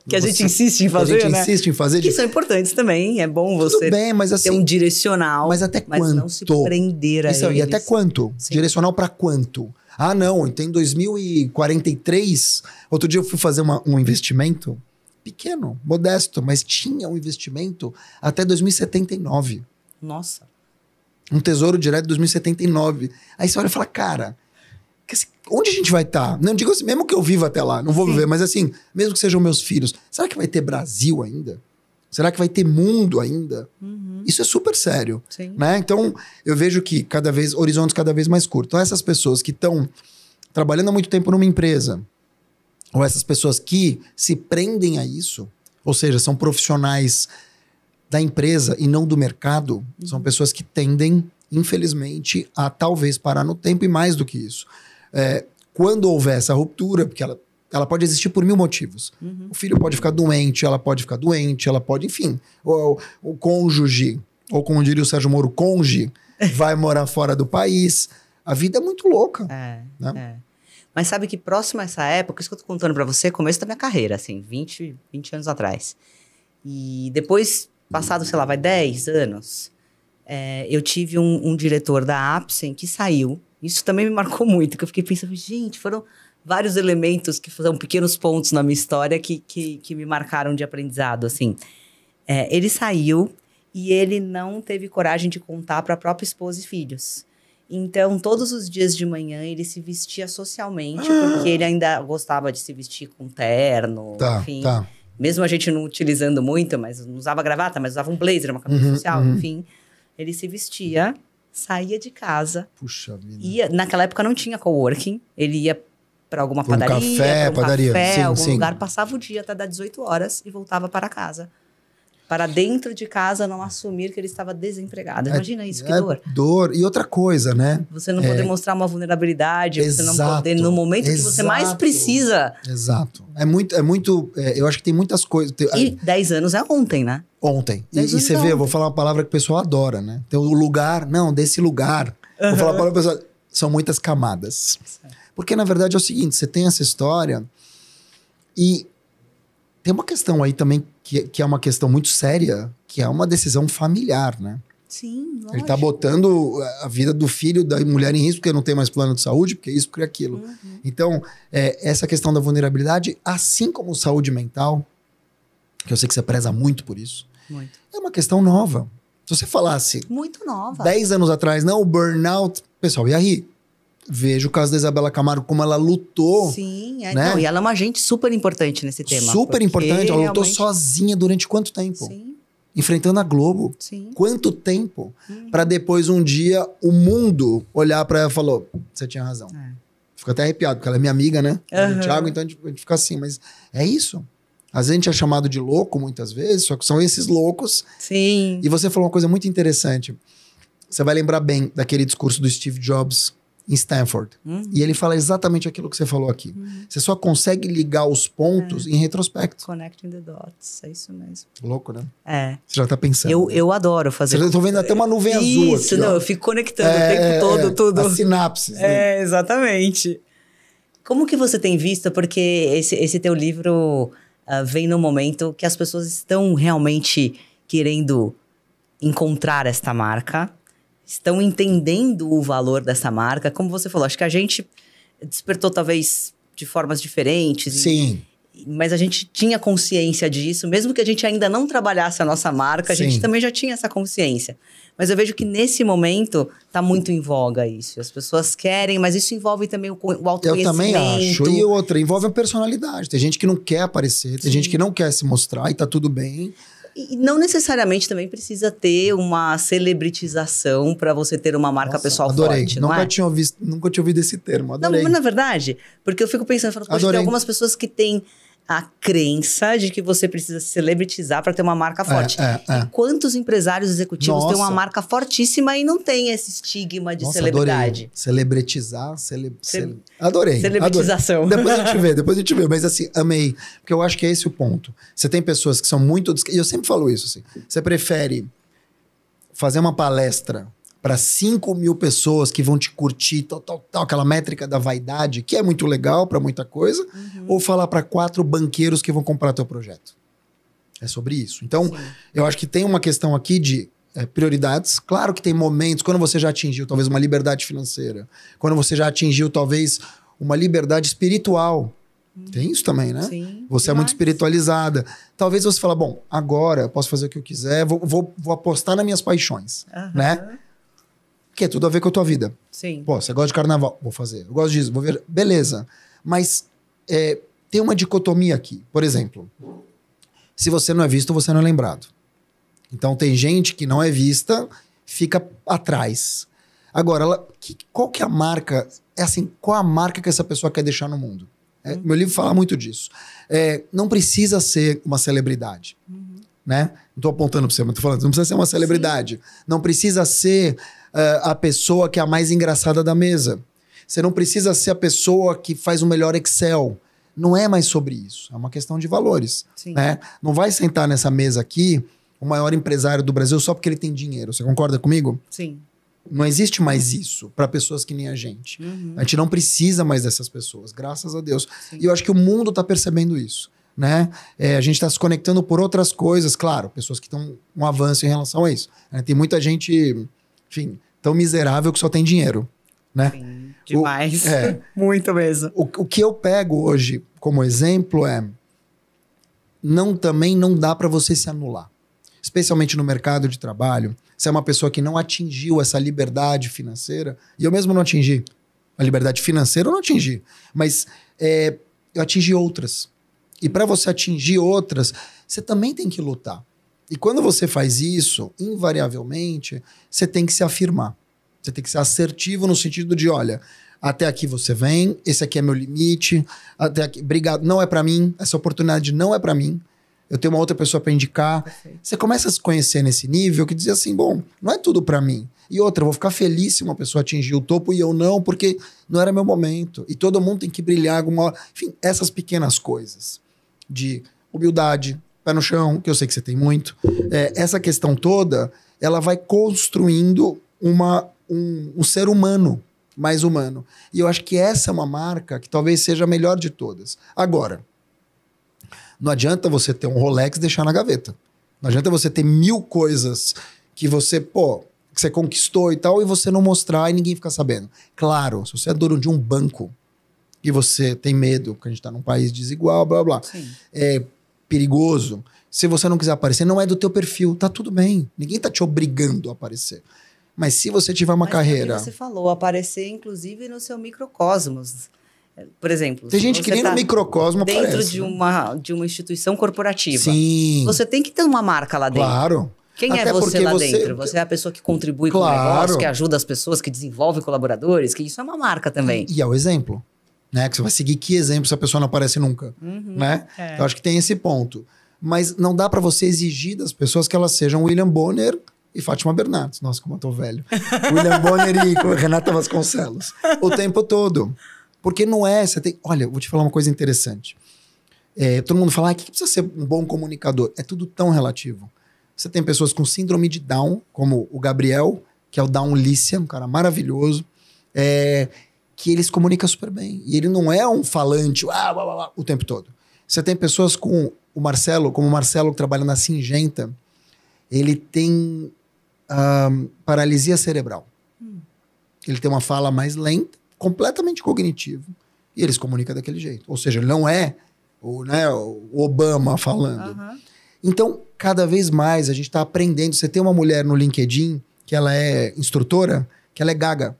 Que a gente insiste em fazer, né? Insiste em fazer. Que são importantes também. É bom você Tudo bem, mas assim, ter um direcional. Mas até quanto? Mas não se prender a eles. E até quanto? Sim. Direcional para quanto? Não, então em 2043... Outro dia eu fui fazer um investimento pequeno, modesto, mas tinha um investimento até 2079. Nossa. Um tesouro direto de 2079. Aí você olha e fala, cara... Onde a gente vai estar? Não digo assim, mesmo que eu viva até lá, não vou viver, mas assim, mesmo que sejam meus filhos, será que vai ter Brasil ainda? Será que vai ter mundo ainda? Isso é super sério, né? Então, eu vejo que horizontes cada vez mais curtos. Então, essas pessoas que estão trabalhando há muito tempo numa empresa, ou essas pessoas que se prendem a isso, ou seja, são profissionais da empresa e não do mercado, são pessoas que tendem, infelizmente, a talvez parar no tempo e mais do que isso. Quando houver essa ruptura, porque ela pode existir por 1000 motivos. O filho pode ficar doente, ela pode ficar doente, ela pode, enfim. O cônjuge, ou como diria o Sérgio Moro, cônjuge, vai morar fora do país. A vida é muito louca. Né? Mas sabe que próximo a essa época, isso que eu tô contando pra você, começo da minha carreira, assim, 20 anos atrás. E depois, passado, sei lá, 10 anos, eu tive um diretor da Apsen que saiu. Isso também me marcou muito, que eu fiquei pensando, gente, foram vários elementos que são pequenos pontos na minha história que me marcaram de aprendizado, assim. Ele saiu e ele não teve coragem de contar para a própria esposa e filhos. Então, todos os dias de manhã, ele se vestia socialmente, porque ele ainda gostava de se vestir com terno, enfim. Mesmo a gente não utilizando muito, mas não usava gravata, mas usava um blazer, uma camisa social, enfim. Ele se vestia, saía de casa. Puxa vida. Naquela época não tinha coworking, ele ia para alguma padaria, café, algum lugar, passava o dia até dar 18 horas e voltava para casa. Para dentro de casa não assumir que ele estava desempregado. Imagina isso, que dor. Dor. E outra coisa, né? Você não poder mostrar uma vulnerabilidade, você não poder, no momento que você mais precisa. Exato. Eu acho que tem muitas coisas. E 10 anos é ontem, né? Ontem. E você vê, eu vou falar uma palavra que o pessoal adora, né? Tem o lugar, não, desse lugar. Vou falar uma palavra que o pessoal... São muitas camadas. Porque, na verdade, é o seguinte, você tem essa história e tem uma questão aí também que é uma questão muito séria, que é uma decisão familiar, né? Sim, lógico. Ele tá botando a vida do filho, da mulher em risco, porque não tem mais plano de saúde, porque isso, porque aquilo. Então, essa questão da vulnerabilidade, assim como saúde mental, que eu sei que você preza muito por isso, é uma questão nova. Se você falasse... Muito nova. 10 anos atrás, não, o burnout, o pessoal ia rir. Vejo o caso da Isabela Camargo, como ela lutou. Sim, né? Não, e ela é uma agente super importante nesse tema. Super importante, ela lutou sozinha durante quanto tempo? Sim. Enfrentando a Globo. Sim. Quanto tempo? Pra depois, um dia, o mundo olhar pra ela e falou, você tinha razão. Fico até arrepiado, porque ela é minha amiga, né? O Thiago, então a gente fica assim, mas é isso. Às vezes a gente é chamado de louco, muitas vezes, só que são esses loucos. Sim. E você falou uma coisa muito interessante. Você vai lembrar bem daquele discurso do Steve Jobs em Stanford. E ele fala exatamente aquilo que você falou aqui. Você só consegue ligar os pontos em retrospecto. Connecting the dots, é isso mesmo. Louco, né? Você já tá pensando. Eu adoro fazer. Eu tô vendo até uma nuvem azul aqui. Isso, não, eu fico conectando o tempo todo, tudo. As sinapses. Né? Exatamente. Como que você tem visto? Porque esse teu livro vem num momento que as pessoas estão realmente querendo encontrar esta marca, estão entendendo o valor dessa marca. Como você falou, acho que a gente despertou talvez de formas diferentes. Sim. Mas a gente tinha consciência disso. Mesmo que a gente ainda não trabalhasse a nossa marca, a gente também já tinha essa consciência. Mas eu vejo que nesse momento tá muito em voga isso. As pessoas querem, mas isso envolve também o autoconhecimento. Eu também acho. E outra, envolve a personalidade. Tem gente que não quer aparecer, tem gente que não quer se mostrar e tá tudo bem. E não necessariamente também precisa ter uma celebritização para você ter uma marca pessoal forte, não é? Nunca tinha ouvido esse termo, adorei. Não, mas na verdade, porque eu fico pensando, poxa, tem algumas pessoas que têm a crença de que você precisa se celebritizar para ter uma marca forte. E quantos empresários executivos têm uma marca fortíssima e não tem esse estigma de celebridade? Adorei. Celebritizar, adorei. Celebritização. Adorei. Depois a gente vê. Mas assim, amei. Porque eu acho que é esse o ponto. Você tem pessoas que são muito... E eu sempre falo isso, assim. Você prefere fazer uma palestra para 5.000 pessoas que vão te curtir, tal, aquela métrica da vaidade, que é muito legal para muita coisa, ou falar para 4 banqueiros que vão comprar teu projeto? É sobre isso. Então, eu acho que tem uma questão aqui de prioridades. Claro que tem momentos, quando você já atingiu talvez uma liberdade financeira, quando você já atingiu talvez uma liberdade espiritual. Tem isso também, né? Sim, você é muito espiritualizada. Talvez você fale, bom, agora eu posso fazer o que eu quiser, vou apostar nas minhas paixões, né? Que é tudo a ver com a tua vida. Sim. Pô, você gosta de carnaval? Vou fazer. Eu gosto disso, vou ver. Beleza. Mas tem uma dicotomia aqui. Por exemplo, Se você não é visto, você não é lembrado. Então tem gente que não é vista, fica atrás. Agora, qual que é a marca? É assim, qual a marca que essa pessoa quer deixar no mundo? Meu livro fala muito disso. Não precisa ser uma celebridade. Né? Não tô apontando pra você, mas tô falando, não precisa ser uma celebridade. Sim. Não precisa ser a pessoa que é a mais engraçada da mesa. Você não precisa ser a pessoa que faz o melhor Excel. Não é mais sobre isso. É uma questão de valores. Né? Não vai sentar nessa mesa aqui o maior empresário do Brasil só porque ele tem dinheiro. Você concorda comigo? Sim. Não existe mais isso para pessoas que nem a gente. A gente não precisa mais dessas pessoas, graças a Deus. Sim. E eu acho que o mundo tá percebendo isso. Né? A gente está se conectando por outras coisas, claro, pessoas que estão um avanço em relação a isso. Tem muita gente, enfim, tão miserável que só tem dinheiro, né? Sim, demais. Muito mesmo. O que eu pego hoje como exemplo também não dá para você se anular. Especialmente no mercado de trabalho, se é uma pessoa que não atingiu essa liberdade financeira, e eu mesmo não atingi. A liberdade financeira eu não atingi, mas eu atingi outras. E para você atingir outras, você também tem que lutar. E quando você faz isso, invariavelmente, você tem que se afirmar. Você tem que ser assertivo no sentido de, olha, até aqui você vem, esse aqui é meu limite, até aqui, obrigado, não é para mim, essa oportunidade não é para mim, eu tenho uma outra pessoa para indicar. Perfeito. Você começa a se conhecer nesse nível que diz assim, bom, não é tudo para mim. E outra, eu vou ficar feliz se uma pessoa atingir o topo e eu não, porque não era meu momento. E todo mundo tem que brilhar alguma hora. Enfim, essas pequenas coisas de humildade, pé no chão, que eu sei que você tem muito. Essa questão toda, ela vai construindo um ser humano, mais humano. E eu acho que essa é uma marca que talvez seja a melhor de todas. Agora, não adianta você ter um Rolex e deixar na gaveta. Não adianta você ter 1000 coisas que você, que você conquistou e tal, e você não mostrar e ninguém ficar sabendo. Claro, se você é dono de um banco, e você tem medo, porque a gente está num país desigual, blá, blá. Sim. É perigoso. Se você não quiser aparecer, não é do teu perfil, tá tudo bem. Ninguém tá te obrigando a aparecer. Mas se você tiver uma carreira... É o que você falou, aparecer inclusive no seu microcosmos. Por exemplo... Tem gente que nem no microcosmo dentro aparece. De uma instituição corporativa. Sim. Você tem que ter uma marca lá dentro. Claro. Quem até é você lá dentro? Você é a pessoa que contribui com o negócio, que ajuda as pessoas, que desenvolve colaboradores, que isso é uma marca também. E é o exemplo. Né? Que você vai seguir que exemplo se a pessoa não aparece nunca. Né? Então, acho que tem esse ponto. Mas não dá para você exigir das pessoas que elas sejam William Bonner e Fátima Bernardes. Nossa, como eu tô velho. William Bonner e Renata Vasconcelos. O tempo todo. Porque não é... Você tem... Olha, vou te falar uma coisa interessante. Todo mundo fala, que precisa ser um bom comunicador? É tudo tão relativo. Você tem pessoas com síndrome de Down, como o Gabriel, que é o Down Lícia, um cara maravilhoso. Que ele se comunica super bem. E ele não é um falante o tempo todo. Você tem pessoas como o Marcelo, que trabalha na Singenta, ele tem paralisia cerebral. Ele tem uma fala mais lenta, completamente cognitivo, e ele se comunica daquele jeito. Ou seja, ele não é o Obama falando. Então, cada vez mais a gente está aprendendo. Você tem uma mulher no LinkedIn, que ela é instrutora, que ela é gaga.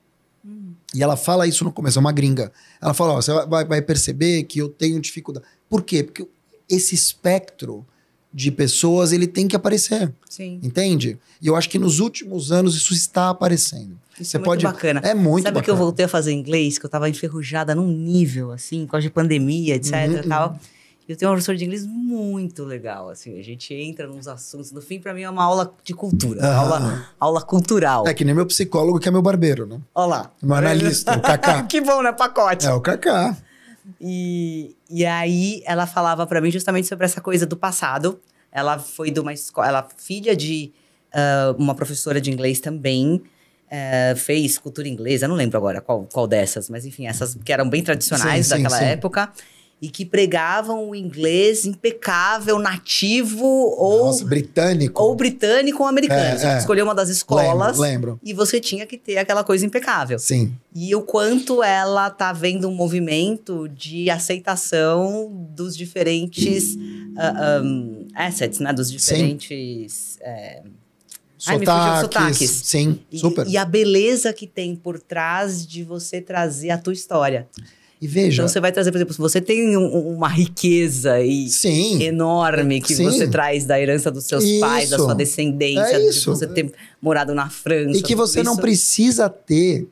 E ela fala isso no começo, é uma gringa. Ela fala, você vai perceber que eu tenho dificuldade. Por quê? Porque esse espectro de pessoas, ele tem que aparecer. Sim. Entende? E eu acho que nos últimos anos isso está aparecendo. Isso é muito bacana. É muito bacana. Sabe que eu voltei a fazer inglês? Que eu tava enferrujada num nível, assim, por causa de pandemia, etc e tal. Eu tenho um professor de inglês muito legal, assim, a gente entra nos assuntos, no fim, pra mim, é uma aula de cultura, aula cultural. É que nem meu psicólogo, que é meu barbeiro, né? Olha lá. Meu analista, o Kaká. Que bom, né? Pacote. É o Kaká. E aí, ela falava pra mim justamente sobre essa coisa do passado. Ela foi de uma escola, ela filha de uma professora de inglês também, fez cultura inglesa, não lembro agora qual dessas, mas enfim, essas que eram bem tradicionais daquela época. E que pregavam o inglês impecável, nativo ou britânico. Ou britânico ou americano. Você escolheu uma das escolas. Lembro. E você tinha que ter aquela coisa impecável. Sim. E o quanto ela tá vendo um movimento de aceitação dos diferentes assets, né? Dos diferentes... sotaques. Sim, super. E a beleza que tem por trás de você trazer a tua história. E veja... Então você vai trazer, por exemplo, se você tem uma riqueza aí Sim. enorme que Sim. você traz da herança dos seus pais, da sua descendência, de você ter morado na França. E que você não precisa ter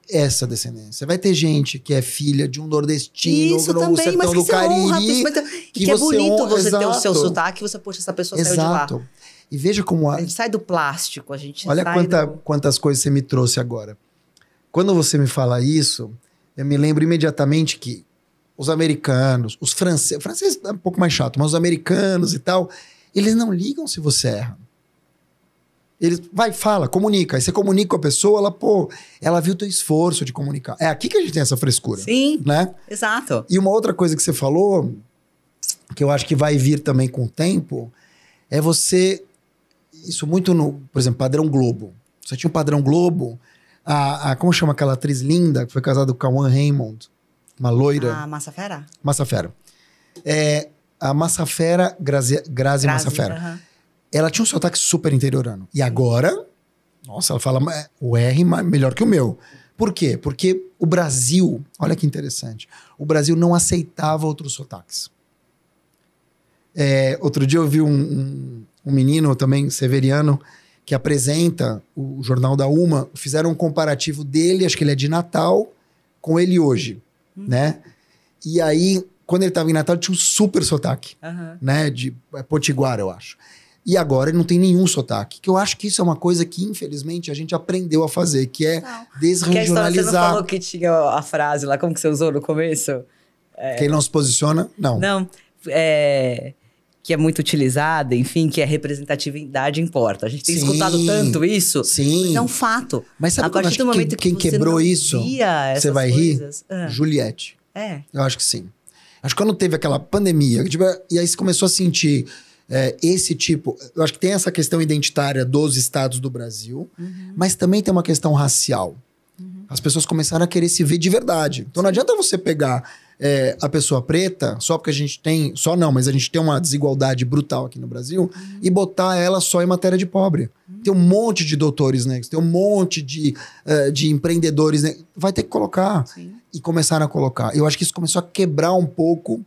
essa descendência. Você vai ter gente que é filha de um nordestino isso no também, sertão mas do Cariri. Que é bonito você ter o seu Exato. sotaque, você, poxa, essa pessoa saiu de lá. E veja como... A gente sai do plástico, a gente Olha sai quantas coisas você me trouxe agora. Quando você me fala isso, eu me lembro imediatamente que os americanos, os franceses é um pouco mais chato, mas os americanos e tal, eles não ligam se você erra. Eles, fala, comunica. Aí você comunica com a pessoa, ela viu o teu esforço de comunicar. É aqui que a gente tem essa frescura. Sim, né? Exato. E uma outra coisa que você falou, que eu acho que vai vir também com o tempo, é você... Isso muito no, por exemplo, padrão Globo. Você tinha um padrão Globo, como chama aquela atriz linda que foi casada com o Cauã Raymond? Uma loira. A Massa Fera? Massa Fera. A Massa Fera, Grazi Massa Fera. Ela tinha um sotaque super interiorano. E agora, nossa, ela fala o R melhor que o meu. Por quê? Porque o Brasil, olha que interessante, o Brasil não aceitava outros sotaques. Outro dia eu vi um menino também, severiano, que apresenta o Jornal da Uma, fizeram um comparativo dele, acho que ele é de Natal, com ele hoje, né? E aí, quando ele estava em Natal, ele tinha um super sotaque, né? De Potiguara, eu acho. E agora ele não tem nenhum sotaque. Que eu acho que isso é uma coisa que, infelizmente, a gente aprendeu a fazer, que é desregionalizar. Você não falou que tinha a frase lá, como que você usou no começo? Quem não se posiciona, não. Não, que é muito utilizada, enfim, que a representatividade importa. A gente tem escutado tanto isso, mas é um fato. Mas sabe quando acho que quem quebrou isso, você vai rir? Juliette. Eu acho que sim. Acho que quando teve aquela pandemia, e aí você começou a sentir esse tipo... Eu acho que tem essa questão identitária dos estados do Brasil, mas também tem uma questão racial. As pessoas começaram a querer se ver de verdade. Então não adianta você pegar a pessoa preta, só porque a gente tem... Só não, mas a gente tem uma desigualdade brutal aqui no Brasil, e botar ela só em matéria de pobre. Tem um monte de doutores negros, tem um monte de empreendedores negros. Vai ter que colocar. Sim. E começaram a colocar. Eu acho que isso começou a quebrar um pouco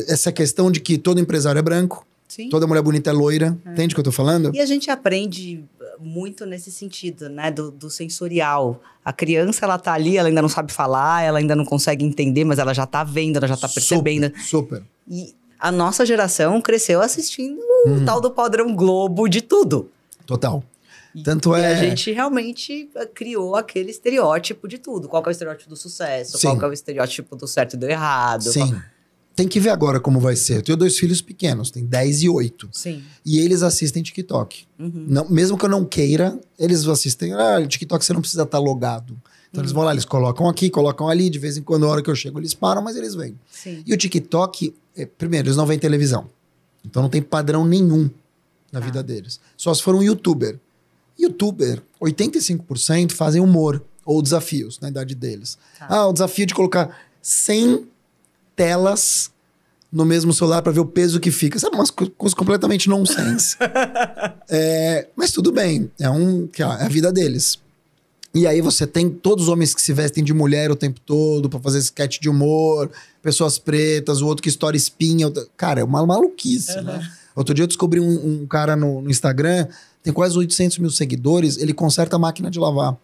essa questão de que todo empresário é branco. Sim. Toda mulher bonita é loira. Entende o que eu tô falando? E a gente aprende muito nesse sentido, né? Do sensorial. A criança, ela tá ali, ela ainda não sabe falar, ela ainda não consegue entender, mas ela já tá vendo, ela já tá percebendo. Super. E a nossa geração cresceu assistindo o tal do padrão Globo de tudo. Total. E a gente realmente criou aquele estereótipo de tudo. Qual que é o estereótipo do sucesso? Sim. Qual que é o estereótipo do certo e do errado? Sim. Tem que ver agora como vai ser. Eu tenho 2 filhos pequenos, tem 10 e 8. Sim. E eles assistem TikTok. Não, mesmo que eu não queira, eles assistem. TikTok você não precisa estar logado. Então eles vão lá, eles colocam aqui, colocam ali. De vez em quando, na hora que eu chego, eles param, mas eles vêm. Sim. E o TikTok, primeiro, eles não veem televisão. Então não tem padrão nenhum na vida deles. Só se for um youtuber. 85% fazem humor ou desafios na idade deles. O desafio de colocar 100 telas no mesmo celular para ver o peso que fica. Sabe, umas coisas completamente nonsense. Mas tudo bem, é a vida deles. E aí você tem todos os homens que se vestem de mulher o tempo todo para fazer sketch de humor, pessoas pretas, o outro que estoura espinha. Cara, é uma maluquice, né? Outro dia eu descobri um cara no Instagram, tem quase 800 mil seguidores, ele conserta a máquina de lavar.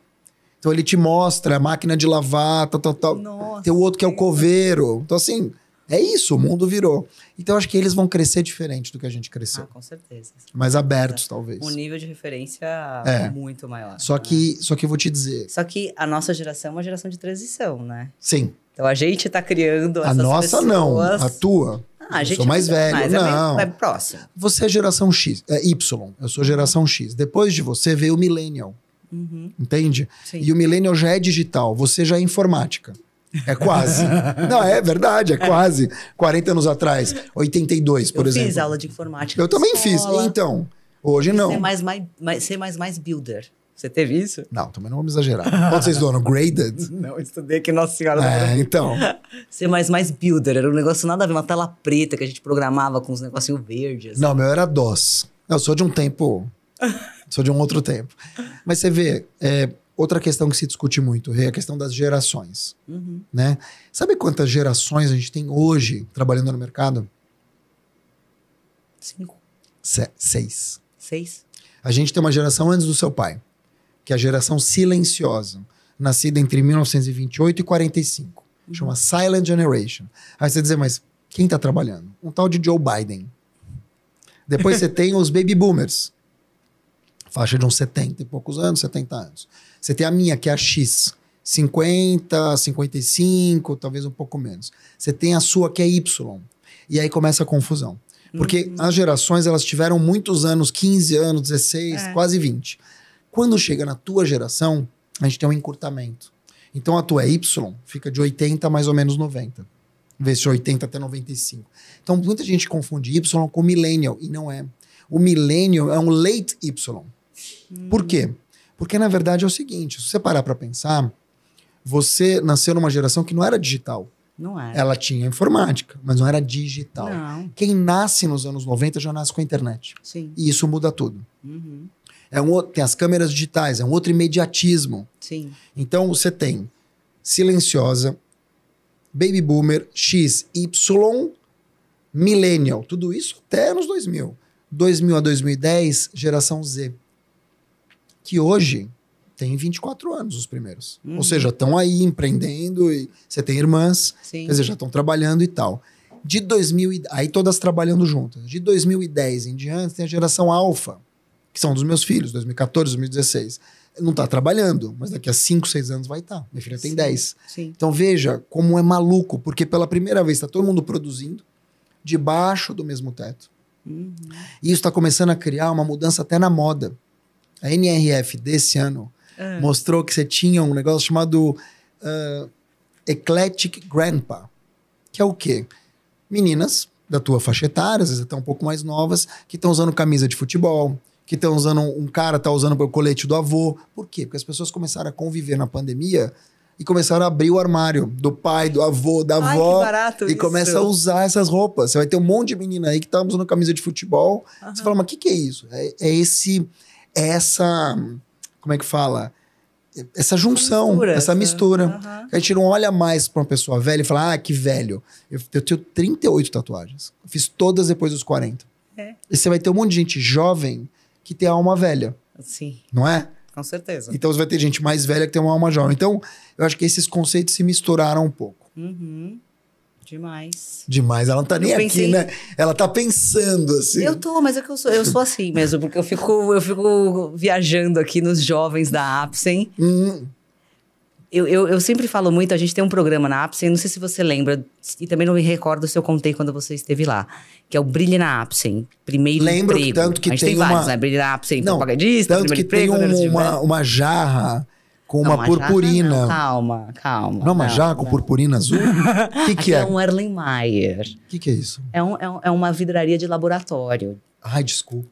Então ele te mostra a máquina de lavar, tal. Nossa, tem o outro que é o coveiro. Então assim, é isso, o mundo virou. Então eu acho que eles vão crescer diferente do que a gente cresceu. Com certeza. Mais abertos, talvez. Um nível de referência muito maior. Só que eu vou te dizer... Só que a nossa geração é uma geração de transição, né? Sim. Então a gente tá criando essas pessoas... A nossa não, a tua. A gente sou mais velho. Mas não. É próximo. Você é geração X, Y. Eu sou geração X. Depois de você veio o Millennial. Entende? Sim. E o Millennial já é digital, você já é informática. É quase. Não, é verdade, é quase. 40 anos atrás, 82, por exemplo. Eu fiz aula de informática. Eu também fiz. Então, hoje não. C++ builder. Você teve isso? Não, também não vamos exagerar. Quando vocês doam graded? Não, eu estudei aqui Nossa Senhora. Então. C++ builder, era um negócio nada a ver, uma tela preta que a gente programava com uns negocinhos verdes. Não, meu era DOS. Eu sou de um tempo... Sou de um outro tempo. Mas você vê, outra questão que se discute muito, é a questão das gerações, né? Sabe quantas gerações a gente tem hoje trabalhando no mercado? 5. 6. 6? A gente tem uma geração antes do seu pai, que é a geração silenciosa, nascida entre 1928 e 45. Chama Silent Generation. Aí você dizer, mas quem tá trabalhando? Um tal de Joe Biden. Depois você tem os Baby Boomers, faixa de uns 70 e poucos anos, 70 anos. Você tem a minha, que é a X, 50, 55, talvez um pouco menos. Você tem a sua, que é Y. E aí começa a confusão. Porque as gerações, elas tiveram muitos anos, 15 anos, 16, quase 20. Quando chega na tua geração, a gente tem um encurtamento. Então a tua Y fica de 80 a mais ou menos 90. Em vez de 80 até 95. Então muita gente confunde Y com Millennial, e não é. O Millennial é um late Y. Por quê? Porque na verdade é o seguinte, se você parar para pensar, você nasceu numa geração que não era digital. Não é. Ela tinha informática, mas não era digital. Não. Quem nasce nos anos 90 já nasce com a internet. Sim. E isso muda tudo. Tem as câmeras digitais, é um outro imediatismo. Sim. Então você tem silenciosa, baby boomer, X, Y, millennial. Tudo isso até anos 2000. 2000 a 2010, geração Z. Que hoje tem 24 anos os primeiros. Ou seja, estão aí empreendendo e você tem irmãs, Sim. quer dizer, já estão trabalhando e tal. De 2000, aí todas trabalhando juntas. De 2010 em diante tem a geração alfa, que são dos meus filhos, 2014, 2016. Não está trabalhando, mas daqui a 5, 6 anos vai estar. Minha filha tem 10. Sim. Então veja como é maluco, porque pela primeira vez está todo mundo produzindo debaixo do mesmo teto. E isso está começando a criar uma mudança até na moda. A NRF desse ano mostrou que você tinha um negócio chamado Eclectic Grandpa, que é o quê? Meninas da tua faixa etária, às vezes até um pouco mais novas, que estão usando camisa de futebol, que estão usando, um cara tá usando o colete do avô. Por quê? Porque as pessoas começaram a conviver na pandemia e começaram a abrir o armário do pai, do avô, da avó. Que barato e começa a usar essas roupas. Você vai ter um monte de menina aí que tá usando camisa de futebol. Você fala, mas o que é isso? É essa... Como é que fala? Essa junção, essa mistura. A gente não olha mais pra uma pessoa velha e fala, que velho. Eu tenho 38 tatuagens. Eu fiz todas depois dos 40. E você vai ter um monte de gente jovem que tem a alma velha. Sim. Não é? Com certeza. Então você vai ter gente mais velha que tem uma alma jovem. Então, eu acho que esses conceitos se misturaram um pouco. Demais. Demais. Ela não tá nem aqui, né? Ela tá pensando, assim. Eu tô, mas é que eu sou assim mesmo, porque eu fico viajando aqui nos jovens da Apsen. Eu sempre falo muito, a gente tem um programa na Apsen, não sei se você lembra, e também não me recordo se eu contei quando você esteve lá, que é o Brilhe na Apsen, primeiro Lembro emprego. Tanto que a gente tem vários, né? Brilhe na Apsen, propagandista, tanto que emprego, tem uma jarra com uma purpurina. Jarra, não. Calma. Não, uma jarra com purpurina azul? O que é? É um Erlenmeyer. O que é isso? É uma vidraria de laboratório. Ai, desculpa.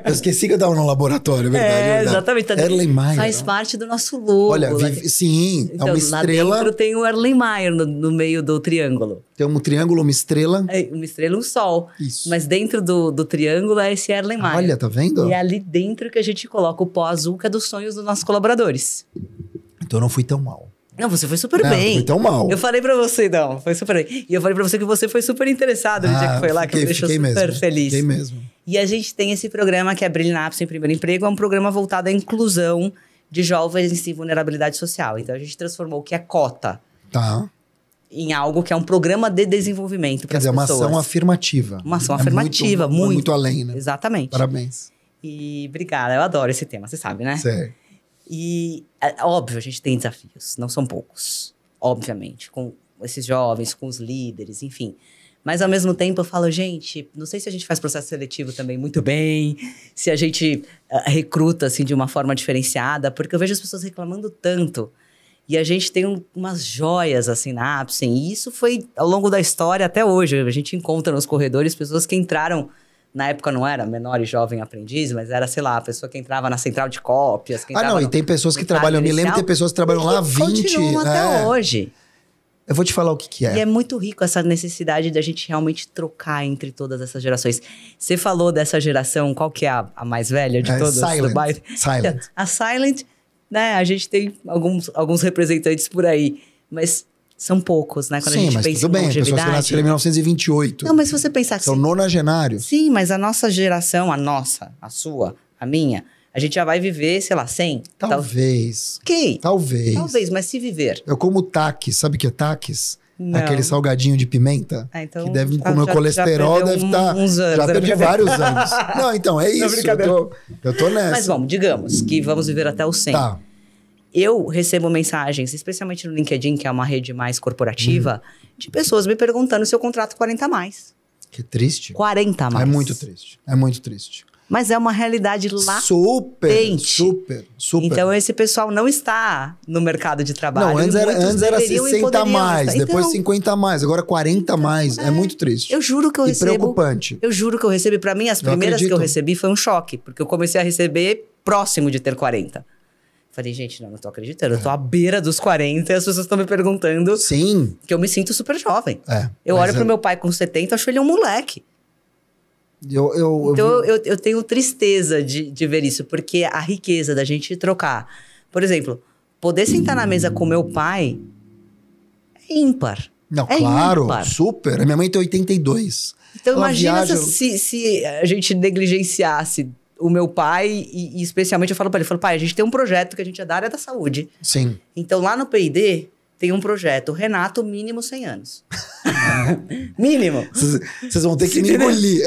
Eu esqueci que eu tava no laboratório, é verdade. Exatamente. Erlenmeyer. Faz parte do nosso logo. Olha, sim, então, é uma estrela. Lá dentro tem o Erlenmeyer no meio do triângulo. Tem um triângulo, uma estrela. Uma estrela e um sol. Isso. Mas dentro do triângulo é esse Erlenmeyer. Olha, tá vendo? E é ali dentro que a gente coloca o pó azul, que é dos sonhos dos nossos colaboradores. Então eu não fui tão mal. Não, você foi super bem. Não fui tão mal. Eu falei pra você, não, foi super bem. E eu falei pra você que você foi super interessado no dia que foi lá, que me deixou super feliz. Fiquei mesmo. E a gente tem esse programa que é Brilhe na Apsen Primeiro Emprego, é um programa voltado à inclusão de jovens em vulnerabilidade social. Então a gente transformou o que é cota em algo que é um programa de desenvolvimento para as pessoas. Quer dizer, uma ação afirmativa. Uma ação afirmativa, muito além, né? Exatamente. Parabéns. E obrigada, eu adoro esse tema, você sabe, né? Sei. E, óbvio, a gente tem desafios, não são poucos, obviamente, com esses jovens, com os líderes, enfim. Mas, ao mesmo tempo, eu falo, gente, não sei se a gente faz processo seletivo também muito bem, se a gente recruta, assim, de uma forma diferenciada, porque eu vejo as pessoas reclamando tanto. E a gente tem umas joias, assim, na Apsen, e isso foi ao longo da história até hoje. A gente encontra nos corredores pessoas que entraram. Na época não era menor e jovem aprendiz, mas era, sei lá, a pessoa que entrava na central de cópias. Que e tem pessoas que trabalham, me lembro, tem pessoas que trabalham lá há 20 anos. Continuam até hoje. Eu vou te falar o que é. E é muito rico essa necessidade da gente realmente trocar entre todas essas gerações. Você falou dessa geração, qual que é a mais velha de todas? Silent. Do bairro? Silent. A Silent né, a gente tem alguns representantes por aí, mas são poucos, né? Quando a gente pensa tudo em bem, pessoas que longevidade. nasceram em 1928. Não, mas se você pensar que... São nonagenário. Sim, mas a nossa geração, a nossa, a sua, a minha, a gente já vai viver, sei lá, 100. Talvez. Ok. Talvez. Talvez, mas se viver. Eu como taques, sabe o que é taques? Não. Aquele salgadinho de pimenta. Então, que deve, já- com o meu já- colesterol já deve perdeu estar. uns anos, Já é perdi brincadeira. vários anos. Não, então, é isso. brincadeira. Eu tô nessa. Mas vamos, digamos que vamos viver até os 100. Tá. Eu recebo mensagens, especialmente no LinkedIn, que é uma rede mais corporativa, de pessoas me perguntando se eu contrato 40 a mais. Que triste. 40 a mais. É muito triste. É muito triste. Mas é uma realidade latente. Super. Então, esse pessoal não está no mercado de trabalho. Não, antes e era muitos deveriam e 60 a poderiam mais, estar. depois Então, 50 a mais, agora 40 a mais. É muito triste. eu juro que eu E recebo... preocupante. Eu juro que eu recebi. Pra mim, as primeiras que eu acredito. recebi foi um choque. Porque eu comecei a receber próximo de ter 40. Falei, gente, não tô acreditando. Eu tô à beira dos 40 e as pessoas estão me perguntando Sim. que eu me sinto super jovem. Eu mas olho pro meu pai com 70 e acho ele um moleque. Eu Então, eu tenho tristeza de ver isso, porque a riqueza da gente trocar. Por exemplo, poder sentar na mesa com meu pai é ímpar. Não, É claro, ímpar. super. A minha mãe tem 82. Então, Ela imagina viaja- se a gente negligenciasse o meu pai, e especialmente eu falo para ele, pai, a gente tem um projeto que a gente é da área da saúde. Sim. Então, lá no P&D, tem um projeto, Renato, mínimo 100 anos. Mínimo. Vocês vão ter que me Entendeu? engolir.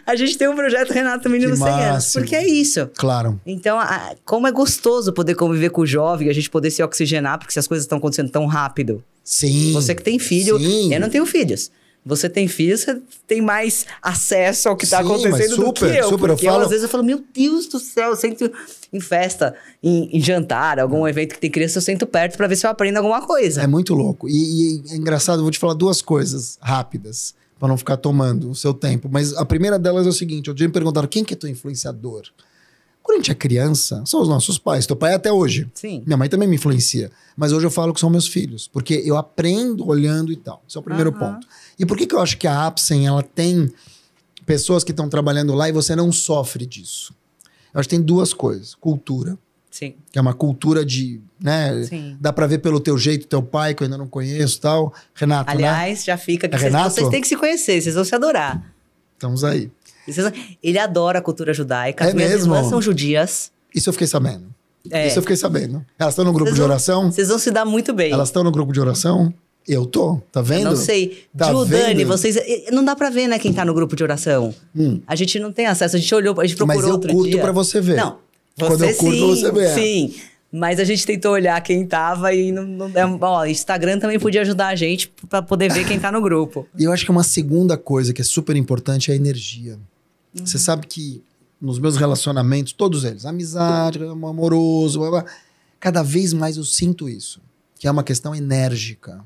A gente tem um projeto Renato mínimo Que 100 anos. máximo. Porque é isso. Claro. Então, como é gostoso poder conviver com o jovem, a gente poder se oxigenar, porque se as coisas estão acontecendo tão rápido. Sim. Você que tem filho, Sim. eu não tenho filhos. Você tem filhos, você tem mais acesso ao que está Sim, acontecendo mas do que super, eu. super, eu Porque falo- às vezes eu falo, meu Deus do céu, eu sento em festa, em jantar, algum evento que tem criança, eu sento perto para ver se eu aprendo alguma coisa. É muito louco. E é engraçado, eu vou te falar duas coisas rápidas, para não ficar tomando o seu tempo. Mas a primeira delas é o seguinte: outro dia me perguntaram quem que é teu influenciador? Quando a gente é criança, são os nossos pais. Teu pai é até hoje. Sim. Minha mãe também me influencia. Mas hoje eu falo que são meus filhos. Porque eu aprendo olhando e tal. Esse é o primeiro ponto. E por que eu acho que a Apsen, ela tem pessoas que estão trabalhando lá e você não sofre disso? Eu acho que tem duas coisas. Cultura, Sim. que é uma cultura de, né? Sim. Dá pra ver pelo teu jeito, teu pai, que eu ainda não conheço e tal. Renato, né? Aliás, já fica que É Renato? vocês têm que se conhecer, vocês vão se adorar. Estamos aí. Ele adora a cultura judaica. É As minhas mesmo? irmãs são judias. Isso eu fiquei sabendo. É. Isso eu fiquei sabendo. Elas estão no grupo Vocês de vão- oração? Vocês vão se dar muito bem. Elas estão no grupo de oração? Eu tô. Tá vendo? Não sei. Tá Ju, Dani, vendo? vocês... Não dá pra ver, né, quem tá no grupo de oração. A gente não tem acesso. A gente olhou, a gente procurou Mas eu outro curto dia. pra você ver. Não. Quando Você eu curto, sim, você vê. Sim. Mas a gente tentou olhar quem tava e ó, Instagram também podia ajudar a gente pra poder ver quem tá no grupo. E eu acho que uma segunda coisa que é super importante é a energia. Você sabe que nos meus relacionamentos, todos eles, amizade, amoroso, blá, blá, cada vez mais eu sinto isso. Que é uma questão enérgica.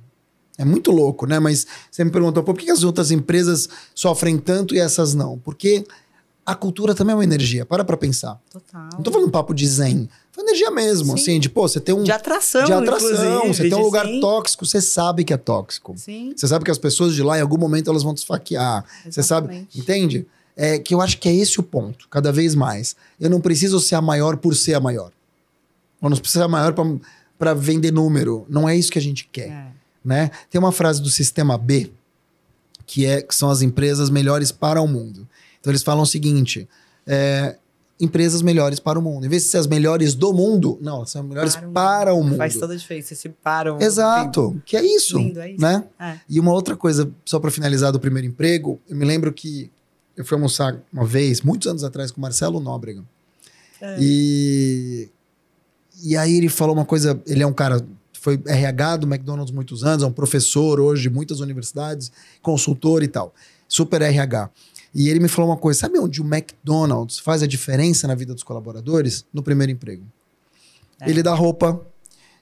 É muito louco, né? Mas você me perguntou, por que as outras empresas sofrem tanto e essas não? Porque a cultura também é uma energia. Para pra pensar. Total. Não tô falando papo de zen. Foi energia mesmo, Sim. assim, de, pô, você tem um... De atração, De atração. inclusive, Você tem um de lugar sim. tóxico, você sabe que é tóxico. Sim. Você sabe que as pessoas de lá, em algum momento, elas vão te esfaquear. Você sabe, Exatamente. entende? É que eu acho que é esse o ponto, cada vez mais. Eu não preciso ser a maior por ser a maior. Eu não preciso ser a maior para vender número. Não é isso que a gente quer. É. Né? Tem uma frase do Sistema B, que são as empresas melhores para o mundo. Então eles falam o seguinte, empresas melhores para o mundo. Em vez de ser as melhores do mundo, não, elas são melhores para o mundo. Faz toda a diferença. Se param. Exato, que é isso. Lindo, é isso. Né? É. E uma outra coisa, só para finalizar do primeiro emprego, eu me lembro que eu fui almoçar uma vez, muitos anos atrás, com o Marcelo Nóbrega. E aí ele falou uma coisa, ele é um cara, foi RH do McDonald's muitos anos, é um professor hoje de muitas universidades, consultor e tal, super RH. E ele me falou uma coisa, sabe onde o McDonald's faz a diferença na vida dos colaboradores? No primeiro emprego. Ele dá roupa,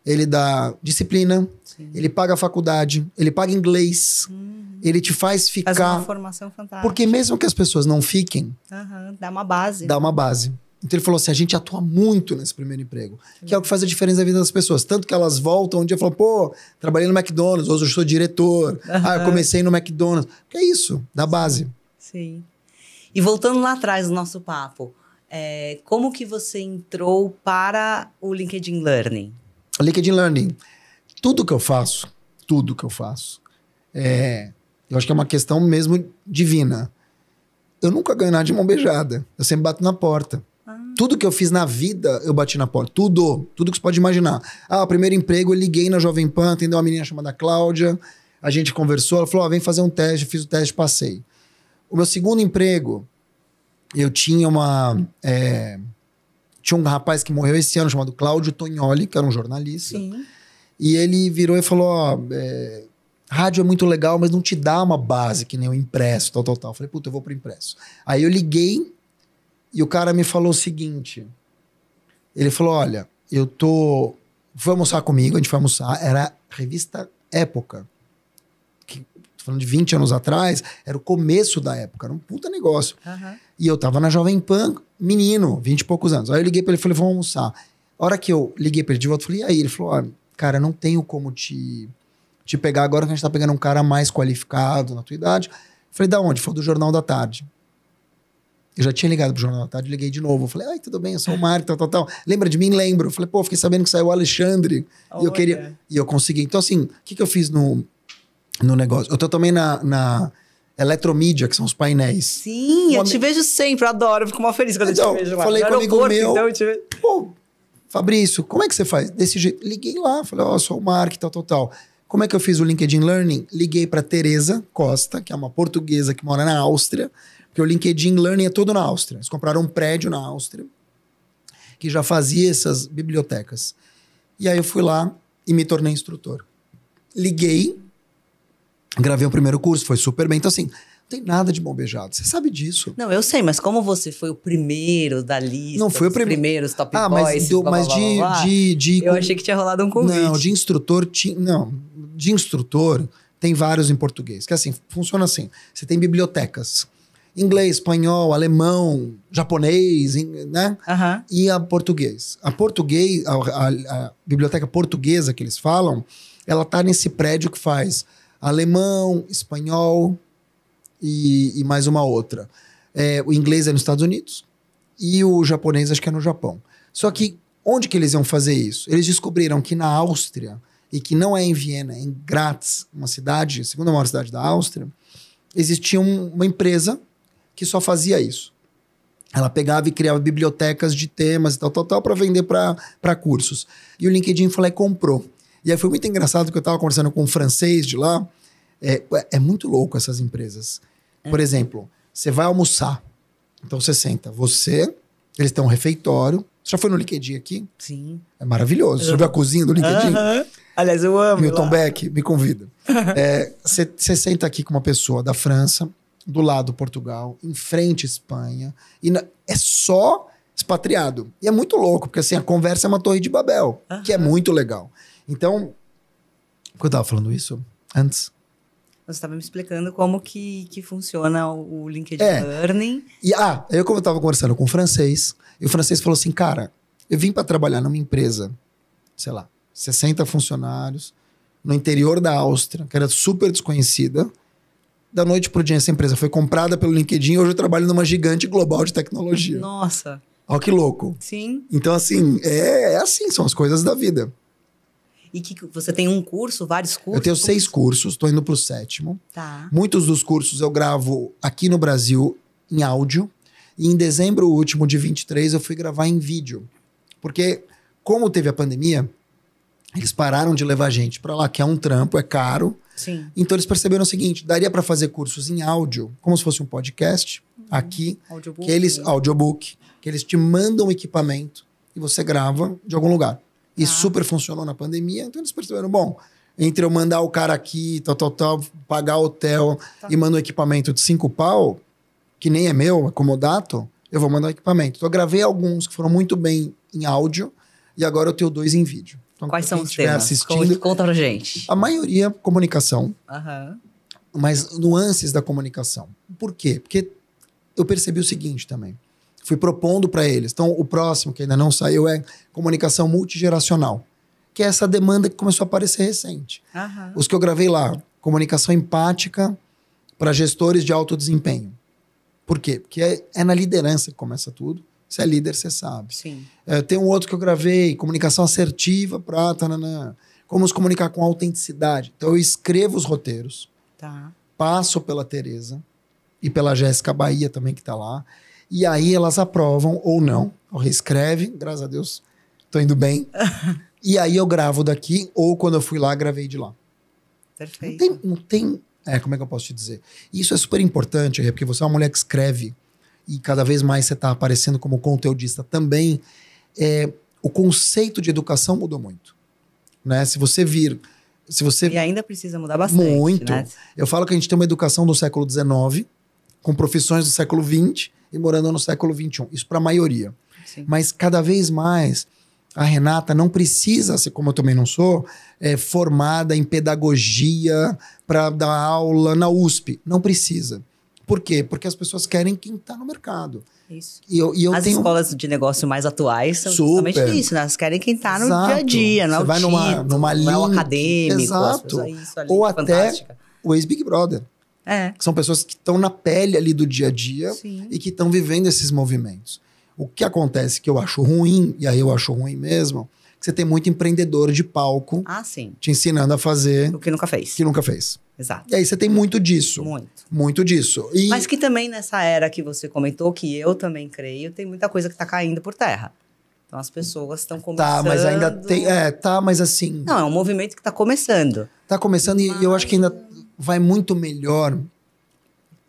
ele dá disciplina, ele paga a faculdade, ele paga inglês, ele te faz ficar... Faz uma formação fantástica. Porque mesmo que as pessoas não fiquem, Dá uma base. dá uma base. Então ele falou assim, a gente atua muito nesse primeiro emprego, que é o que faz a diferença na vida das pessoas. Tanto que elas voltam um dia e falam, pô, trabalhei no McDonald's, hoje eu sou diretor, eu comecei no McDonald's. Que é isso, da base. Sim. E voltando lá atrás do nosso papo, Como que você entrou para o LinkedIn Learning? O LinkedIn Learning, tudo que eu faço, eu acho que é uma questão mesmo divina. Eu nunca ganho nada de mão beijada. Eu sempre bato na porta. Tudo que eu fiz na vida, eu bati na porta. Tudo que você pode imaginar. O primeiro emprego, eu liguei na Jovem Pan, atendeu uma menina chamada Cláudia, a gente conversou, ela falou, vem fazer um teste, eu fiz o teste, passei. O meu segundo emprego, eu tinha tinha um rapaz que morreu esse ano, chamado Cláudio Tognoli, que era um jornalista. Sim. E ele virou e falou, rádio é muito legal, mas não te dá uma base, que nem o impresso, tal. Eu falei, puta, eu vou pro impresso. Aí eu liguei e o cara me falou o seguinte, ele falou, olha, foi almoçar comigo, a gente foi almoçar, era a revista Época, que, tô falando de 20 anos atrás, era o começo da época, era um puta negócio. E eu tava na Jovem Pan, menino, 20 e poucos anos. Aí eu liguei pra ele e falei, vamos almoçar. A hora que eu liguei pra ele de volta, eu falei, e aí? Ele falou, cara, não tenho como te pegar agora que a gente tá pegando um cara mais qualificado na tua idade. Eu falei, da onde? Foi do Jornal da Tarde. Eu já tinha ligado pro Jornal da Tarde, liguei de novo. Eu falei, tudo bem, eu sou o Marco, tal. Lembra de mim? Lembro. Eu falei, fiquei sabendo que saiu o Alexandre. E eu queria... E eu consegui. Então, assim, o que eu fiz no negócio? Eu tô também na Eletromídia, que são os painéis. Sim, eu te vejo sempre, eu adoro. Eu fico mal feliz quando eu te vejo lá. Falei com um amigo meu, então eu te vejo. Fabrício, como é que você faz? Desse jeito. Liguei lá, falei, sou o Mark, tal. Como é que eu fiz o LinkedIn Learning? Liguei para Tereza Costa, que é uma portuguesa que mora na Áustria, porque o LinkedIn Learning é todo na Áustria. Eles compraram um prédio na Áustria que já fazia essas bibliotecas. E aí eu fui lá e me tornei instrutor. Liguei, gravei o primeiro curso, foi super bem. Então, assim, não tem nada de mão beijada. Você sabe disso. Não, eu sei, mas como você foi o primeiro da lista, não foi o primeiros top boys, mas eu achei que tinha rolado um convite. Não, de instrutor de instrutor tem vários em português. Que assim, funciona assim. Você tem bibliotecas. Inglês, espanhol, alemão, japonês, né? E a português. A biblioteca portuguesa que eles falam, ela tá nesse prédio que faz alemão, espanhol e mais uma outra. O inglês é nos Estados Unidos e o japonês acho que é no Japão. Só que onde que eles iam fazer isso? Eles descobriram que na Áustria, e que não é em Viena, é em Graz, uma cidade, a segunda maior cidade da Áustria, existia uma empresa que só fazia isso. Ela pegava e criava bibliotecas de temas e tal, para vender para cursos. E o LinkedIn foi lá e comprou. E aí foi muito engraçado porque eu estava conversando com um francês de lá. É muito louco essas empresas. Por exemplo, você vai almoçar. Então você senta. Eles têm um refeitório. Você já foi no LinkedIn aqui? Sim. É maravilhoso. Você já viu a cozinha do LinkedIn? Aliás, eu amo. Milton Beck, me convida. Você senta aqui com uma pessoa da França, do lado Portugal, em frente Espanha, e é só expatriado. E é muito louco, porque assim, a conversa é uma torre de Babel, que é muito legal. Então, por que eu estava falando isso antes? Você estava me explicando como que funciona o LinkedIn Learning. E como eu estava conversando com um francês, e o francês falou assim, cara, eu vim para trabalhar numa empresa, sei lá, 60 funcionários, no interior da Áustria, que era super desconhecida. Da noite pro dia essa empresa foi comprada pelo LinkedIn e hoje eu trabalho numa gigante global de tecnologia. Nossa. Olha que louco. Sim. Então, assim, assim, são as coisas da vida. E você tem um curso, vários cursos? Eu tenho 6 cursos, estou indo pro 7º. Tá. Muitos dos cursos eu gravo aqui no Brasil em áudio. E em dezembro último de 23 eu fui gravar em vídeo. Porque, como teve a pandemia, eles pararam de levar gente para lá, que é um trampo, é caro. Sim. Então eles perceberam o seguinte, daria para fazer cursos em áudio, como se fosse um podcast, aqui, audiobook, que eles te mandam equipamento e você grava de algum lugar. E super funcionou na pandemia, então eles perceberam, bom, entre eu mandar o cara aqui, pagar hotel e mandar um equipamento de 5 pau, que nem é meu, é comodato, eu vou mandar o equipamento. Então eu gravei alguns que foram muito bem em áudio e agora eu tenho 2 em vídeo. Então, quais são os temas? Conta pra gente. A maioria, comunicação. Aham. Mas nuances da comunicação. Por quê? Porque eu percebi o seguinte também. Fui propondo para eles. Então, o próximo, que ainda não saiu, é comunicação multigeracional. Que é essa demanda que começou a aparecer recente. Aham. Os que eu gravei lá, comunicação empática para gestores de alto desempenho. Por quê? Porque é na liderança que começa tudo. Você é líder, você sabe. Sim. Tem um outro que eu gravei, comunicação assertiva para... Como se comunicar com autenticidade. Então eu escrevo os roteiros, Tá. passo pela Tereza e pela Jéssica Bahia também, que tá lá. E aí elas aprovam ou não. Eu reescreve, graças a Deus, tô indo bem. E aí eu gravo daqui, ou quando eu fui lá, gravei de lá. Perfeito. Não tem como é que eu posso te dizer? Isso é super importante, porque você é uma mulher que escreve e cada vez mais você tá aparecendo como conteudista também. O conceito de educação mudou muito. Né? Se você vir... E ainda precisa mudar bastante. Muito. Né? Eu falo que a gente tem uma educação do século XIX, com profissões do século XX e morando no século XXI. Isso para a maioria. Sim. Mas cada vez mais a Renata não precisa, como eu também não sou, formada em pedagogia para dar aula na USP. Não precisa. Por quê? Porque as pessoas querem quem está no mercado. Isso. E eu as tenho... escolas de negócio mais atuais são justamente isso, né? Elas querem quem está no dia a dia, não é o vai numa não é o link, acadêmico. exato. Isso ali, ou fantástica. até o ex-Big Brother. Que são pessoas que estão na pele ali do dia a dia. Sim. E que estão vivendo esses movimentos. O que acontece que eu acho ruim, e aí eu acho ruim mesmo, que você tem muito empreendedor de palco te ensinando a fazer o que nunca fez. Que nunca fez. Exato. E aí você tem muito disso. Muito disso. Mas que também nessa era que você comentou, que eu também creio, tem muita coisa que tá caindo por terra. Então as pessoas estão começando... Tá, mas ainda tem... mas assim... Não, é um movimento que tá começando. Tá começando e eu acho que ainda vai muito melhor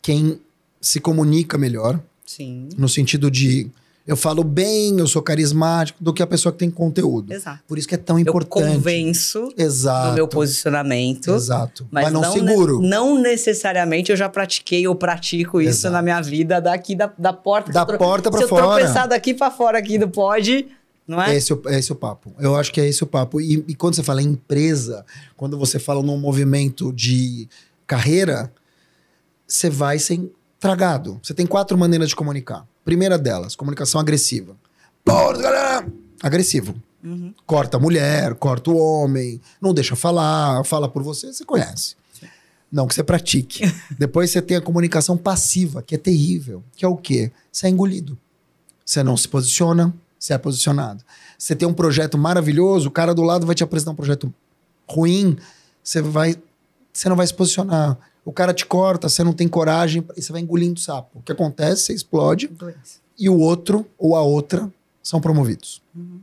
quem se comunica melhor. Sim. No sentido de... Eu falo bem, eu sou carismático, do que a pessoa que tem conteúdo. Exato. Por isso que é tão importante. Eu convenço do meu posicionamento. Exato. Mas não seguro. Não necessariamente eu já pratiquei ou pratico isso na minha vida daqui da porta. Da porta pra fora. Se eu tropeçar daqui pra fora aqui do pod, não é? Esse é o papo. Eu acho que é esse o papo. E quando você fala em empresa, quando você fala num movimento de carreira, você vai ser tragado. Você tem 4 maneiras de comunicar. Primeira delas, comunicação agressiva. Agressivo. Uhum. Corta a mulher, corta o homem, não deixa falar, fala por você, você conhece. Sim. Não que você pratique. Depois você tem a comunicação passiva, que é terrível. Que é o quê? Você é engolido. Você não se posiciona, você é posicionado. Você tem um projeto maravilhoso, o cara do lado vai te apresentar um projeto ruim, você não vai se posicionar. O cara te corta, você não tem coragem, e você vai engolindo sapo. O que acontece? Você explode. E o outro ou a outra são promovidos. Uhum.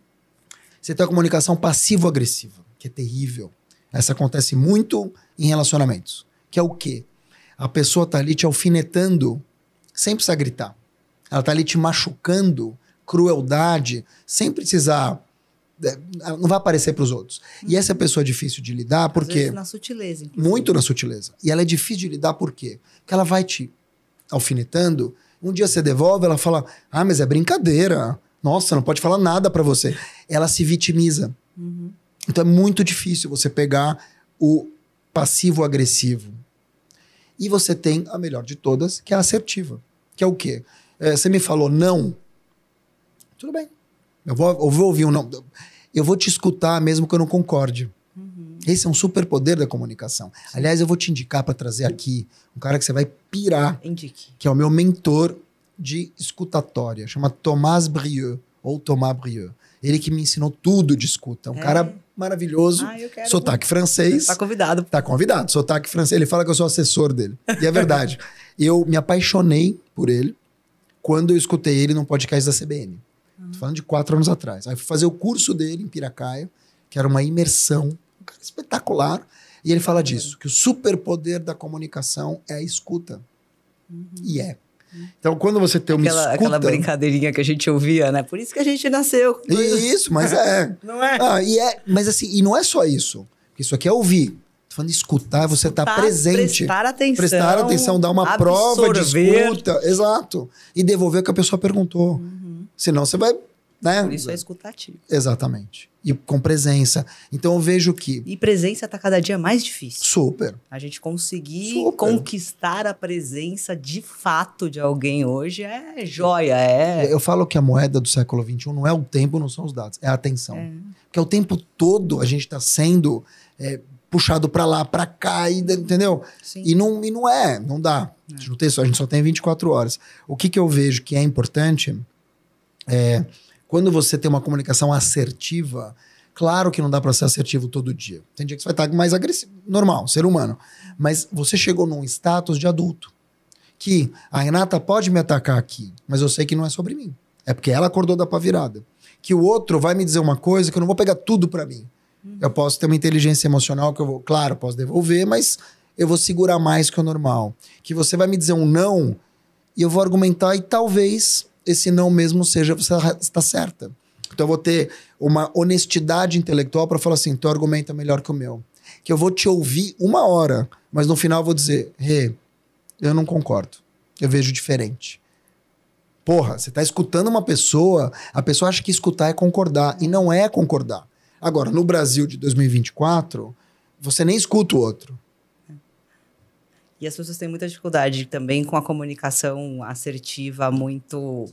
Você tem a comunicação passivo-agressiva, que é terrível. Essa acontece muito em relacionamentos. Que é o quê? A pessoa tá ali te alfinetando sem precisar gritar. Ela tá ali te machucando, crueldade, sem precisar... Não vai aparecer para os outros. E essa pessoa é difícil de lidar porque... Às vezes na sutileza, inclusive. Muito na sutileza. E ela é difícil de lidar por quê? Porque ela vai te alfinetando, um dia você devolve, ela fala, mas é brincadeira. Nossa, não pode falar nada para você. Ela se vitimiza. Uhum. Então é muito difícil você pegar o passivo-agressivo. E você tem a melhor de todas, que é a assertiva. Que é o quê? Você me falou não. Tudo bem. Eu vou ouvir um não. Eu vou te escutar mesmo que eu não concorde. Uhum. Esse é um superpoder da comunicação. Sim. Aliás, eu vou te indicar para trazer aqui um cara que você vai pirar. Indique. Que é o meu mentor de escutatória. Chama Thomas Brieux, ou Thomas Brieux. Ele que me ensinou tudo de escuta. Um cara maravilhoso. Eu quero. Sotaque francês. Tá convidado. Tá convidado. Sotaque francês. Ele fala que eu sou assessor dele. E é verdade. Eu me apaixonei por ele quando eu escutei ele num podcast da CBN. Tô falando de 4 anos atrás. Aí fui fazer o curso dele em Piracaia, que era uma imersão. Um cara espetacular. E ele fala disso, que o superpoder da comunicação é a escuta. Uhum. E é. Então, quando você tem uma escuta... Aquela brincadeirinha que a gente ouvia, né? Por isso que a gente nasceu. Isso, mas é. Não é? Mas assim, e não é só isso. Isso aqui é ouvir. Tô falando de escutar, você tá presente. Prestar atenção, dar uma prova de escuta. Exato. E devolver o que a pessoa perguntou. Uhum. Senão você vai... Né? Por isso é escutativo. Exatamente. E com presença. Então eu vejo que... E presença tá cada dia mais difícil. Super. A gente conseguir conquistar a presença de fato de alguém hoje é joia. Eu falo que a moeda do século XXI não é o tempo, não são os dados. É a atenção. Porque o tempo todo a gente tá sendo puxado pra lá, pra cá, entendeu? Sim. E não é, não dá. A gente só tem 24 horas. O que eu vejo que é importante Quando você tem uma comunicação assertiva, claro que não dá pra ser assertivo todo dia. Tem dia que você vai estar mais agressivo, normal, ser humano. Mas você chegou num status de adulto. Que a Renata pode me atacar aqui, mas eu sei que não é sobre mim. É porque ela acordou da pá virada. Que o outro vai me dizer uma coisa que eu não vou pegar tudo pra mim. Eu posso ter uma inteligência emocional que eu vou... Claro, posso devolver, mas eu vou segurar mais que o normal. Que você vai me dizer um não e eu vou argumentar e talvez esse não mesmo seja você está certa. Então eu vou ter uma honestidade intelectual pra falar assim, teu argumento é melhor que o meu. Que eu vou te ouvir 1 hora, mas no final eu vou dizer, eu não concordo. Eu vejo diferente. Porra, você tá escutando uma pessoa, a pessoa acha que escutar é concordar, e não é concordar. Agora, no Brasil de 2024, você nem escuta o outro. E as pessoas têm muita dificuldade também com a comunicação assertiva muito...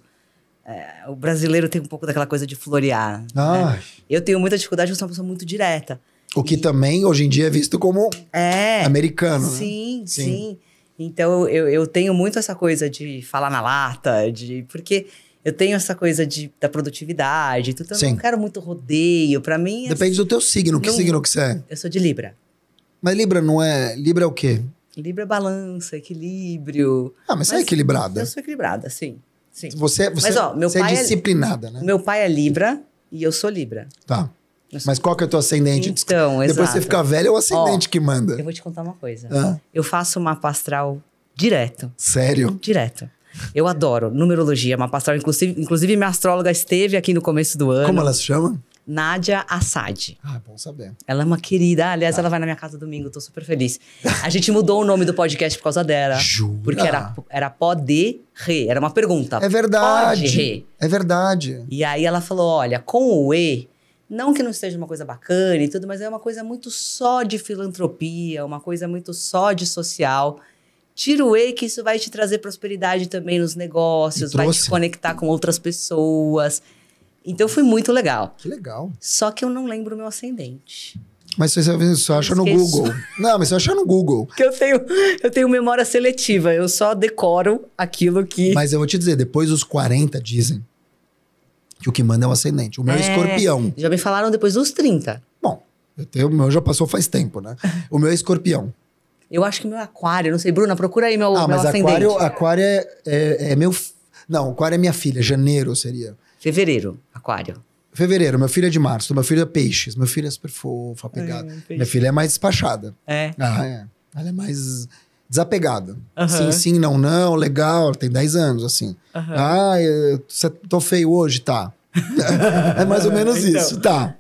o brasileiro tem um pouco daquela coisa de florear. Né? Eu tenho muita dificuldade porque eu sou uma pessoa muito direta. O que também, hoje em dia, é visto como americano. Sim, sim. Então, eu tenho muito essa coisa de falar na lata, porque eu tenho essa coisa da produtividade, então eu não quero muito rodeio. Pra mim... Depende do teu signo. Que signo que você é? Eu sou de Libra. Mas Libra não é... Libra é o quê? Libra é balança, equilíbrio. Mas você é equilibrada. Eu sou equilibrada, sim. Você é disciplinada, né? Meu pai é Libra e eu sou Libra. Tá. Mas qual que é o teu ascendente? Então, depois você fica velho, é o ascendente que manda. Eu vou te contar uma coisa. Eu faço mapa astral direto. Sério? Direto. Eu adoro numerologia, mapa astral. Inclusive, minha astróloga esteve aqui no começo do ano. Como ela se chama? Nádia Assad. Bom saber. Ela é uma querida. Aliás, ela vai na minha casa domingo. Tô super feliz. A gente mudou o nome do podcast por causa dela. Jura? Porque era Pode Re. Era uma pergunta. É verdade. Pode Re. É verdade. E aí ela falou, olha, com o E... Não que não seja uma coisa bacana e tudo, mas é uma coisa muito só de filantropia, uma coisa muito só de social. Tira o E, que isso vai te trazer prosperidade também nos negócios, vai te conectar com outras pessoas. Então foi muito legal. Que legal. Só que eu não lembro o meu ascendente. Mas você só acha no Google. Não, mas você acha no Google. Porque eu tenho memória seletiva, eu só decoro aquilo que... Mas eu vou te dizer, depois dos 40 dizem que o que manda é o ascendente. O meu é escorpião. Já me falaram depois dos 30. Bom, o meu já passou faz tempo, né? O meu é escorpião. Eu acho que o meu é aquário, não sei. Bruna, procura aí meu ascendente. Aquário é meu... Não, aquário é minha filha, janeiro seria. Fevereiro, aquário. Fevereiro, meu filho é de março, meu filho é peixes. Meu filho é super fofo, apegado. Minha filha é mais despachada. Ela é mais... desapegada. Sim, não, legal, tem 10 anos, assim. Tô feio hoje, tá. É mais ou menos então, isso, tá.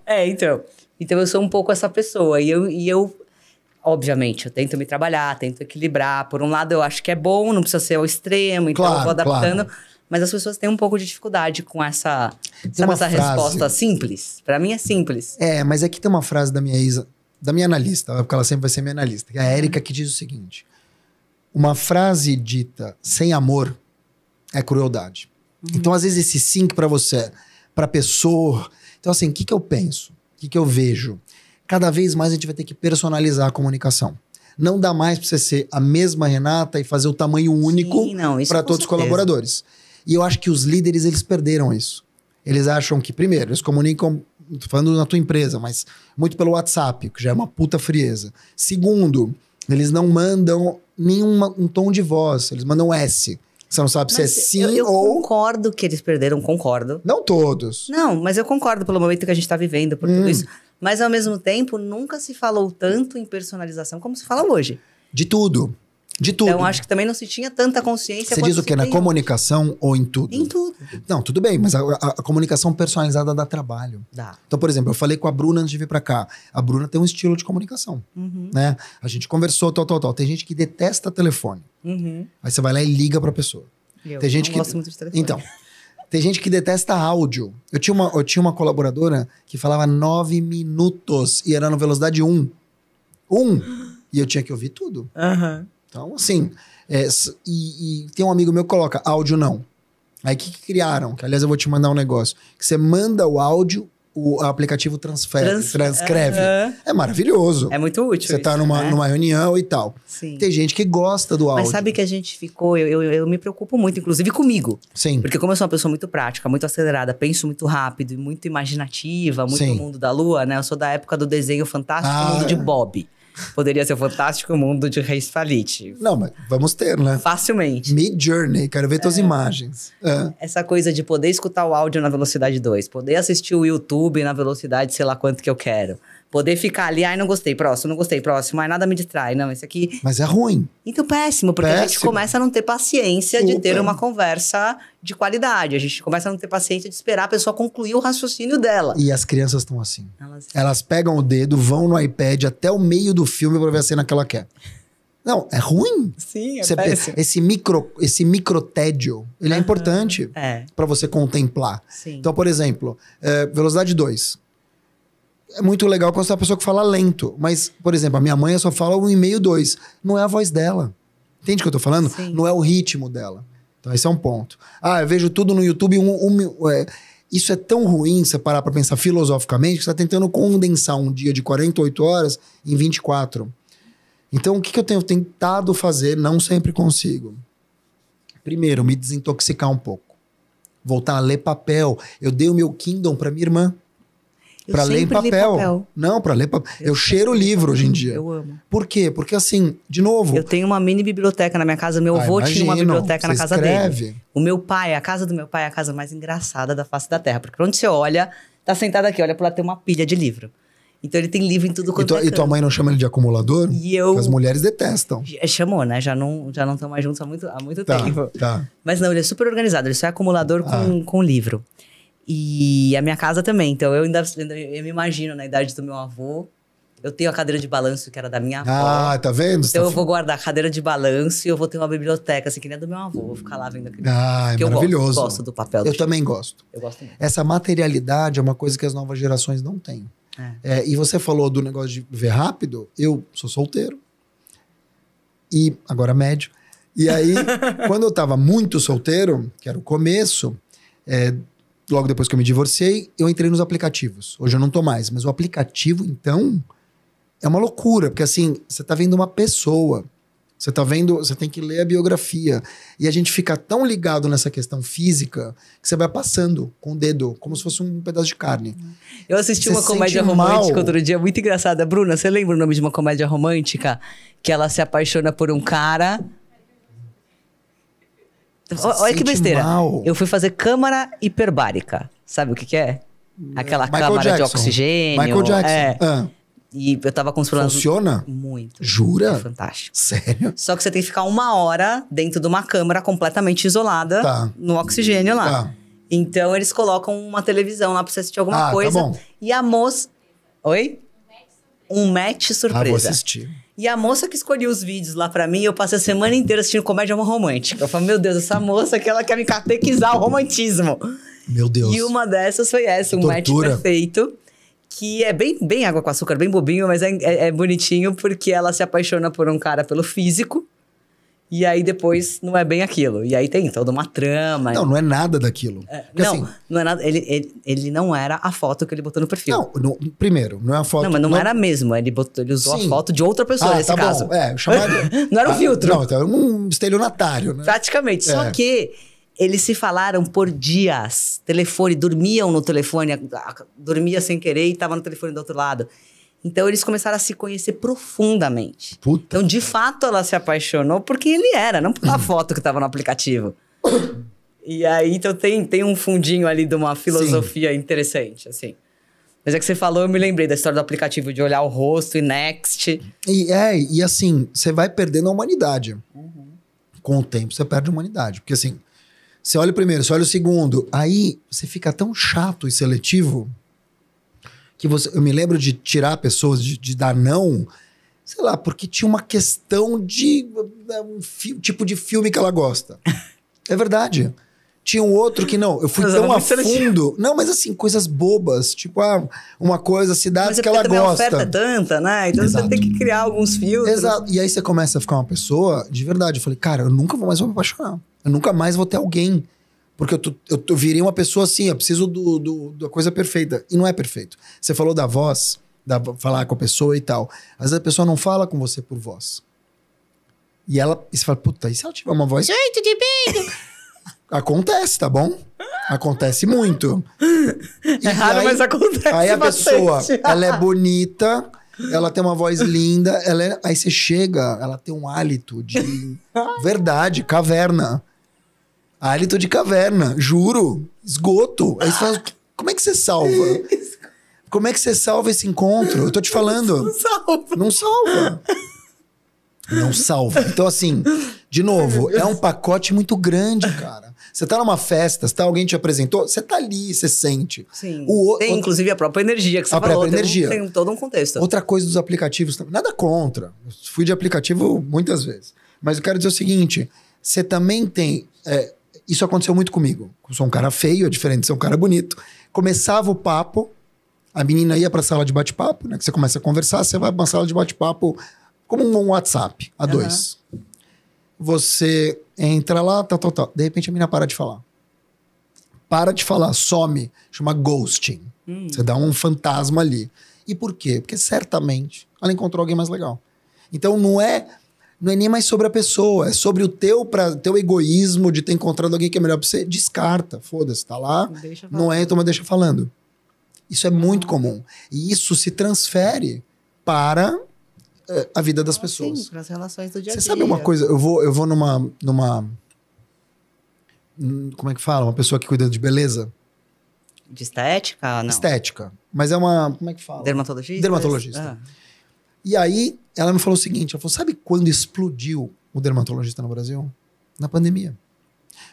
Então eu sou um pouco essa pessoa. E eu, obviamente, eu tento me trabalhar, tento equilibrar. Por um lado, eu acho que é bom, não precisa ser ao extremo, então eu vou adaptando. Claro. Mas as pessoas têm um pouco de dificuldade com essa resposta simples. Pra mim é simples. Mas aqui tem uma frase da minha analista, porque ela sempre vai ser minha analista, que é a Érica, que diz o seguinte: uma frase dita sem amor é crueldade. Então, às vezes, esse sim pra você, pra pessoa... Então, assim, o que eu penso? O que eu vejo? Cada vez mais a gente vai ter que personalizar a comunicação. Não dá mais pra você ser a mesma Renata e fazer o tamanho único para todos os colaboradores. E eu acho que os líderes, eles perderam isso. Eles acham que, primeiro, eles comunicam... Tô falando na tua empresa, mas muito pelo WhatsApp, que já é uma puta frieza. Segundo, eles não mandam um tom de voz, eles mandam S. Você não sabe se é sim ou... Eu concordo que eles perderam, concordo. Não todos. Não, mas eu concordo pelo momento que a gente tá vivendo, por tudo isso. Mas, ao mesmo tempo, nunca se falou tanto em personalização como se fala hoje. De tudo. De tudo. Então, acho que também não se tinha tanta consciência. Você diz o quê? Na comunicação ou em tudo? Em tudo. Não, tudo bem, mas a comunicação personalizada dá trabalho. Dá. Então, por exemplo, eu falei com a Bruna antes de vir pra cá. A Bruna tem um estilo de comunicação, né? A gente conversou, tal. Tem gente que detesta telefone. Aí você vai lá e liga pra pessoa. Tem gente não gosto muito de telefone. Então, tem gente que detesta áudio. Eu tinha uma colaboradora que falava 9 minutos e era na velocidade 1. E eu tinha que ouvir tudo. Então, assim, e tem um amigo meu que coloca áudio não. Aí o que criaram? Que, aliás, eu vou te mandar um negócio. Que você manda o áudio o aplicativo transcreve. É maravilhoso. É muito útil. Você tá numa reunião e tal. Sim. Tem gente que gosta do áudio. Mas sabe que a gente ficou... Eu me preocupo muito, inclusive comigo. Sim. Porque como eu sou uma pessoa muito prática, muito acelerada, penso muito rápido, muito imaginativa, muito no mundo da lua, né? Eu sou da época do desenho Fantástico Mundo de Bob. Poderia ser o Fantástico Mundo de Reis Falite. Não, mas vamos ter, né? Facilmente. Mid-Journey, quero ver tuas imagens. Essa coisa de poder escutar o áudio na velocidade 2, poder assistir o YouTube na velocidade sei lá quanto que eu quero. Poder ficar ali, ai, não gostei, próximo, não gostei, próximo, ai, nada me distrai, não, esse aqui... Mas é ruim. Então, péssimo, porque a gente começa a não ter paciência de ter uma conversa de qualidade. A gente começa a não ter paciência de esperar a pessoa concluir o raciocínio dela. E as crianças estão assim. Elas pegam o dedo, vão no iPad até o meio do filme pra ver a cena que ela quer. Não, é ruim. Sim, é péssimo. Esse microtédio, ele é importante pra você contemplar. Sim. Então, por exemplo, velocidade 2. É muito legal quando você é uma pessoa que fala lento. Mas, por exemplo, a minha mãe só fala 1,5, 2. Não é a voz dela. Entende o que eu tô falando? Sim. Não é o ritmo dela. Então, esse é um ponto. Eu vejo tudo no YouTube. Isso é tão ruim, você parar pra pensar filosoficamente, que você tá tentando condensar um dia de 48 horas em 24. Então, o que eu tenho tentado fazer? Não sempre consigo. Primeiro, me desintoxicar um pouco. Voltar a ler papel. Eu dei o meu Kindle pra minha irmã. Pra ler em papel. Não, pra ler papel. Eu cheiro o livro hoje em dia. Eu amo. Por quê? Porque assim, de novo... Eu tenho uma mini biblioteca na minha casa. Meu avô tinha uma biblioteca na casa dele. O meu pai, a casa do meu pai é a casa mais engraçada da face da terra. Porque onde você olha, tá sentado aqui, olha pro lado, tem uma pilha de livro. Então ele tem livro em tudo quanto é E tua mãe não chama ele de acumulador? E eu... Porque as mulheres detestam. Chamou, né? Já não estão mais juntos há muito tempo. Tá. Mas não, ele é super organizado. Ele só é acumulador com livro. E a minha casa também. Então eu me imagino na idade do meu avô. Eu tenho a cadeira de balanço que era da minha avó. Tá vendo? Então eu vou guardar a cadeira de balanço e eu vou ter uma biblioteca, assim, que nem a do meu avô. Vou ficar lá vendo aquele. É maravilhoso. Eu gosto do papel. Eu também gosto. Eu gosto muito. Essa materialidade é uma coisa que as novas gerações não têm. E você falou do negócio de ver rápido. Eu sou solteiro. E agora médio. E aí, quando eu tava muito solteiro, que era o começo, logo depois que eu me divorciei, eu entrei nos aplicativos. Hoje eu não tô mais. Mas o aplicativo, então, é uma loucura. Porque assim, você tá vendo uma pessoa. Você tá vendo, você tem que ler a biografia. E a gente fica tão ligado nessa questão física que você vai passando com o dedo, como se fosse um pedaço de carne. Eu assisti uma comédia romântica outro dia, muito engraçada. Bruna, você lembra o nome de uma comédia romântica? Que ela se apaixona por um cara... Olha que besteira. Mal. Eu fui fazer câmara hiperbárica. Sabe o que é? Aquela câmara de oxigênio. Michael Jackson. E eu tava com os problemas... Funciona? Muito. Jura? É fantástico. Sério? Só que você tem que ficar 1 hora dentro de uma câmara completamente isolada no oxigênio lá. Então, eles colocam uma televisão lá pra você assistir alguma coisa. Tá bom. E a moça... Oi? Um match surpresa. Vou assistir. E a moça que escolheu os vídeos lá pra mim, eu passei a semana inteira assistindo comédia romântica. Eu falei, meu Deus, essa moça que ela quer me catequizar o romantismo. Meu Deus. E uma dessas foi essa, um match perfeito. Que é bem água com açúcar, bem bobinho, mas é bonitinho porque ela se apaixona por um cara pelo físico. E aí depois não é bem aquilo. E aí tem toda uma trama. Não é nada daquilo. Não é nada. Ele não era a foto que ele botou no perfil. Primeiro, não é a foto... Não, mas não era mesmo. Ele usou a foto de outra pessoa nesse caso. Bom. Chamado... Não era um filtro. Não, então era um estelionatário, né? Praticamente. Só que eles se falaram por dias. Telefone, dormiam no telefone. Dormia sem querer e tava no telefone do outro lado. Então, eles começaram a se conhecer profundamente. Puta. Então, de fato, ela se apaixonou por quem ele era, não pela foto que estava no aplicativo. E aí, então, tem um fundinho ali de uma filosofia interessante, assim. Mas é que você falou, eu me lembrei da história do aplicativo, de olhar o rosto e next. E assim, você vai perdendo a humanidade. Com o tempo, você perde a humanidade. Porque assim, você olha o primeiro, você olha o segundo, aí você fica tão chato e seletivo... que eu me lembro de tirar pessoas, de dar não, sei lá, porque tinha uma questão de tipo de filme que ela gosta. É verdade. Tinha um outro que não, eu fui tão a fundo. Não, mas assim, coisas bobas, tipo, uma coisa, cidades que ela gosta. A oferta é tanta, né? Então você tem que criar alguns filtros. Exato. E aí você começa a ficar uma pessoa, de verdade, eu falei, cara, eu nunca vou mais me apaixonar. Eu nunca mais vou ter alguém. Porque eu virei uma pessoa assim, eu preciso da coisa perfeita. E não é perfeito. Você falou da voz, falar com a pessoa e tal. Às vezes a pessoa não fala com você por voz. E você fala, puta, e se ela tiver uma voz... Oi, tudo bem? Acontece, tá bom? Acontece muito. É raro, aí, mas acontece Aí a bastante. pessoa, ela é bonita, ela tem uma voz linda, aí você chega, ela tem um hálito de... verdade, caverna. Hálito de caverna, juro. Esgoto. Aí você fala, como é que você salva? Como é que você salva esse encontro? Eu tô te falando. Não salva. Não salva. Não salva. Então, assim, de novo, é um pacote muito grande, cara. Você tá numa festa, alguém te apresentou, você tá ali, você sente. Sim. Tem, inclusive, a própria energia que você a falou. Própria energia. Tem todo um contexto. Outra coisa dos aplicativos também. Nada contra. Eu fui de aplicativo muitas vezes. Mas eu quero dizer o seguinte: você também tem. Isso aconteceu muito comigo. Eu sou um cara feio, é diferente de ser um cara bonito. Começava o papo, a menina ia pra sala de bate-papo, né? Que você começa a conversar, você vai pra uma sala de bate-papo como um WhatsApp, a dois. Você entra lá, tal. De repente a menina para de falar. Para de falar, some. Chama ghosting. Você dá um fantasma ali. E por quê? Porque certamente ela encontrou alguém mais legal. Então não é nem mais sobre a pessoa, é sobre o teu egoísmo de ter encontrado alguém que é melhor pra você. Descarta, foda-se, tá lá, não é, então mas deixa falando. Isso é muito comum. E isso se transfere para a vida das pessoas. Sim, para as relações do dia a dia. Você sabe uma coisa? Eu vou numa... Como é que fala? Uma pessoa que cuida de beleza? De estética? Não. Estética. Mas é uma... Como é que fala? Dermatologista? Dermatologista. E aí, ela me falou o seguinte, ela falou, sabe quando explodiu o dermatologista no Brasil? Na pandemia.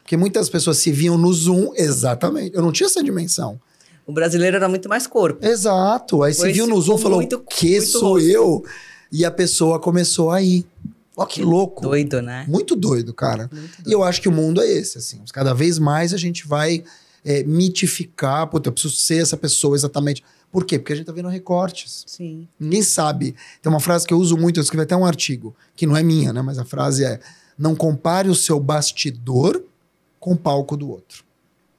Porque muitas pessoas se viam no Zoom, exatamente. Eu não tinha essa dimensão. O brasileiro era muito mais corpo. Exato. Aí se viu no Zoom e falou, que sou rosto. Eu? E a pessoa começou a ir. Ó, que louco. Doido, né? Muito doido, cara. Muito doido. E eu acho que o mundo é esse, assim. Cada vez mais a gente vai mitificar. Puta, eu preciso ser essa pessoa exatamente. Por quê? Porque a gente tá vendo recortes. Sim. Ninguém sabe. Tem uma frase que eu uso muito, eu escrevi até um artigo, que não é minha, né? Mas a frase é: não compare o seu bastidor com o palco do outro.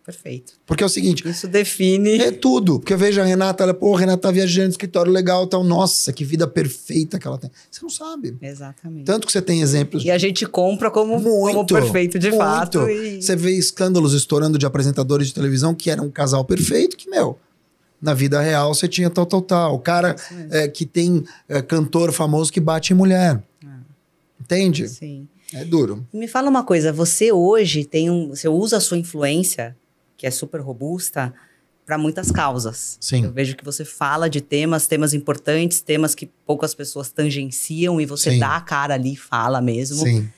Perfeito. Porque é o seguinte... Isso define... É tudo. Porque eu vejo a Renata, ela, pô, a Renata tá viajando, escritório legal e tal. Nossa, que vida perfeita que ela tem. Você não sabe. Exatamente. Tanto que você tem exemplos... E a gente compra como perfeito de fato. E... Você vê escândalos estourando de apresentadores de televisão que era um casal perfeito, que, na vida real você tinha tal. O cara que tem cantor famoso que bate em mulher. Entende? Sim. É duro. Me fala uma coisa, você hoje você usa a sua influência, que é super robusta, para muitas causas. Sim. Eu vejo que você fala de temas importantes, temas que poucas pessoas tangenciam e você Sim. dá a cara ali e fala mesmo. Sim.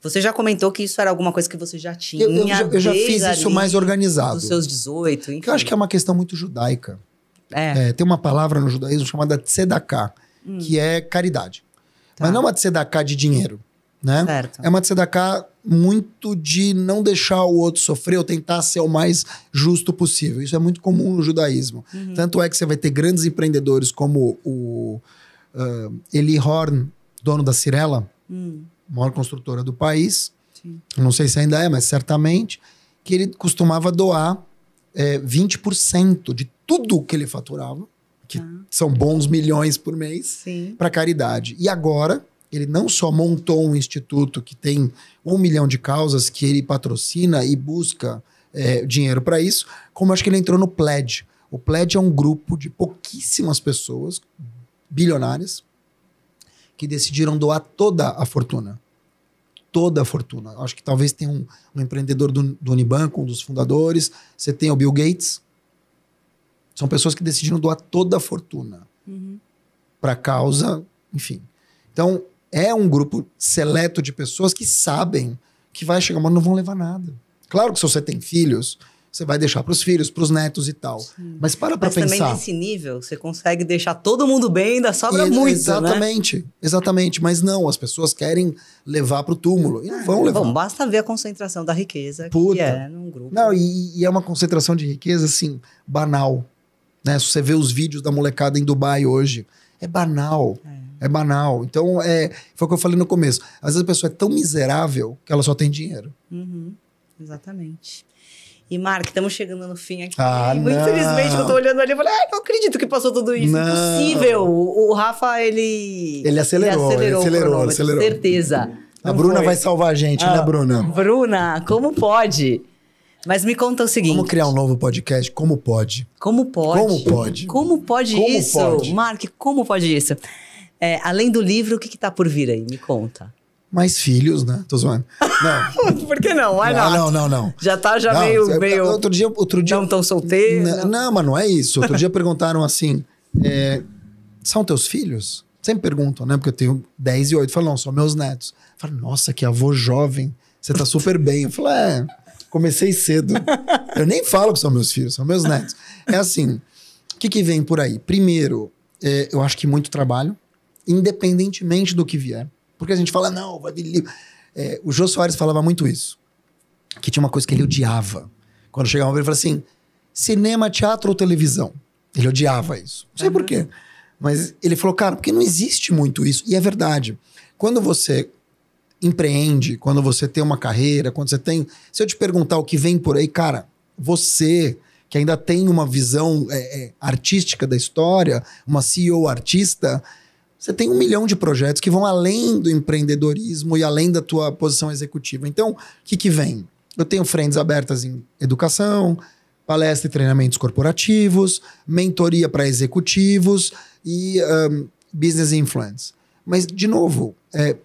Você já comentou que isso era alguma coisa que você já tinha. Eu já fiz isso mais organizado. Dos seus 18, enfim. Eu acho que é uma questão muito judaica. É. Tem uma palavra no judaísmo chamada tzedakah, que é caridade. Tá. Mas não é uma tzedakah de dinheiro, né? Certo. É uma tzedakah muito de não deixar o outro sofrer ou tentar ser o mais justo possível. Isso é muito comum no judaísmo. Tanto é que você vai ter grandes empreendedores como o Eli Horn, dono da Cirela, maior construtora do país. Sim. Não sei se ainda é, mas certamente, que ele costumava doar 20% de tudo que ele faturava, que são bons milhões por mês, para caridade. E agora, ele não só montou um instituto que tem 1 milhão de causas que ele patrocina e busca dinheiro para isso, como acho que ele entrou no Pledge. O Pledge é um grupo de pouquíssimas pessoas, bilionárias, que decidiram doar toda a fortuna. Toda a fortuna. Acho que talvez tenha um empreendedor do Unibanco, um dos fundadores. Você tem o Bill Gates. São pessoas que decidiram doar toda a fortuna para causa, enfim. Então, é um grupo seleto de pessoas que sabem que vai chegar, mas não vão levar nada. Claro que se você tem filhos, você vai deixar para os filhos, para os netos e tal. Sim. Mas para pensar. Mas também nesse nível, você consegue deixar todo mundo bem, ainda sobra muito, exatamente, né? Exatamente. Mas não, as pessoas querem levar para o túmulo. E não vão levar. Bom, basta ver a concentração da riqueza que é num grupo. Não, e é uma concentração de riqueza, assim, banal. Né? Se você vê os vídeos da molecada em Dubai hoje, é banal. É banal. Então, foi o que eu falei no começo. Às vezes a pessoa é tão miserável que ela só tem dinheiro. Exatamente. E, Mark, estamos chegando no fim aqui. Muito infelizmente, eu tô olhando ali e falei, não acredito que passou tudo isso. Não. Impossível. O Rafa, ele acelerou. Certeza. A Bruna vai salvar a gente, né, Bruna? Bruna, como pode? Mas me conta o seguinte. Vamos criar um novo podcast? Como pode? Como pode? Como pode? Como pode Como isso? pode? Mark, como pode isso? Além do livro, o que tá por vir aí? Me conta. Mais filhos, né? Tô zoando. Não. Por que não? Why not? Não. Já tá Não, meio... Outro dia... Não tão solteiro? Não, mas não é isso. Outro dia perguntaram assim, são teus filhos? Sempre perguntam, né? Porque eu tenho 10 e 8. Falam, não, são meus netos. Falam, nossa, que avô jovem. Você tá super bem. Eu falo, comecei cedo. Eu nem falo que são meus filhos, são meus netos. É assim, o que vem por aí? Primeiro, eu acho que muito trabalho, independentemente do que vier. Porque a gente fala, não, vai vir livro. O Jô Soares falava muito isso. Que tinha uma coisa que ele odiava. Quando chegava ele falava assim, cinema, teatro ou televisão? Ele odiava isso. Não sei por quê. Mas ele falou, cara, porque não existe muito isso. E é verdade. Quando você empreende, quando você tem uma carreira, quando você tem... Se eu te perguntar o que vem por aí, cara, você que ainda tem uma visão artística da história, uma CEO artista, você tem 1 milhão de projetos que vão além do empreendedorismo e além da tua posição executiva. Então, o que vem? Eu tenho frentes abertas em educação, palestra e treinamentos corporativos, mentoria para executivos e business influence. Mas, de novo,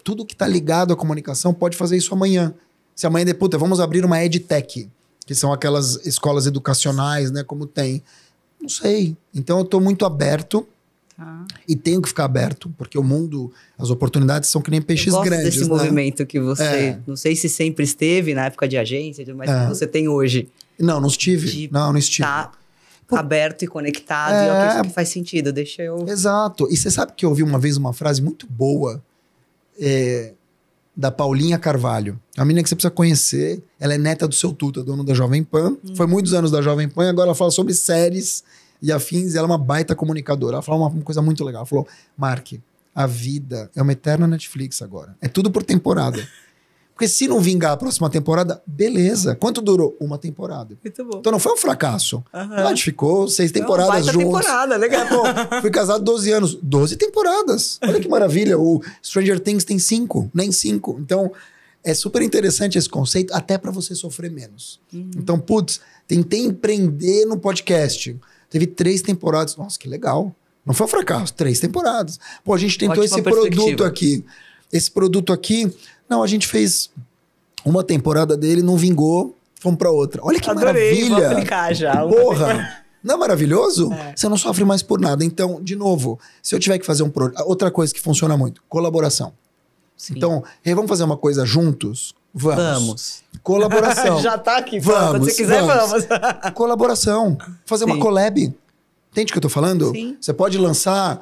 tudo que está ligado à comunicação pode fazer isso amanhã. Se amanhã, vamos abrir uma EdTech, que são aquelas escolas educacionais, né, como tem. Não sei. Então, eu estou muito aberto e tenho que ficar aberto, porque o mundo, as oportunidades são que nem peixes grandes. Eu gosto desse movimento que você, não sei se sempre esteve na época de agência, mas que você tem hoje. Não estive. Não estive. Tá aberto e conectado, e eu acredito que faz sentido, deixa eu... Exato. E você sabe que eu ouvi uma vez uma frase muito boa da Paulinha Carvalho. É uma menina que você precisa conhecer. Ela é neta do Seu Tuta, dono da Jovem Pan. Foi muitos anos da Jovem Pan e agora ela fala sobre séries e afins. E ela é uma baita comunicadora. Ela falou uma coisa muito legal. Ela falou, Mark, a vida é uma eterna Netflix agora. É tudo por temporada. Porque se não vingar a próxima temporada, beleza. Quanto durou? 1 temporada. Muito bom. Então não foi um fracasso. A gente ficou 6 temporadas juntos. Temporada, legal. Fui casado 12 anos. 12 temporadas. Olha que maravilha. O Stranger Things tem 5, nem 5. Então, é super interessante esse conceito, até para você sofrer menos. Então, tentei empreender no podcast. Teve 3 temporadas. Nossa, que legal. Não foi um fracasso. 3 temporadas. Pô, a gente tentou esse produto aqui. Esse produto aqui... Não, a gente fez 1 temporada dele, não vingou, fomos pra outra. Olha que maravilha! Vou aplicar já. Porra! Não é maravilhoso? Você não sofre mais por nada. Então, de novo, se eu tiver que fazer outra coisa que funciona muito, colaboração. Sim. Então, vamos fazer uma coisa juntos? Vamos. Colaboração. Já tá aqui. Vamos. Se você quiser, vamos. Colaboração. Fazer uma collab. Entende o que eu tô falando? Sim. Você pode lançar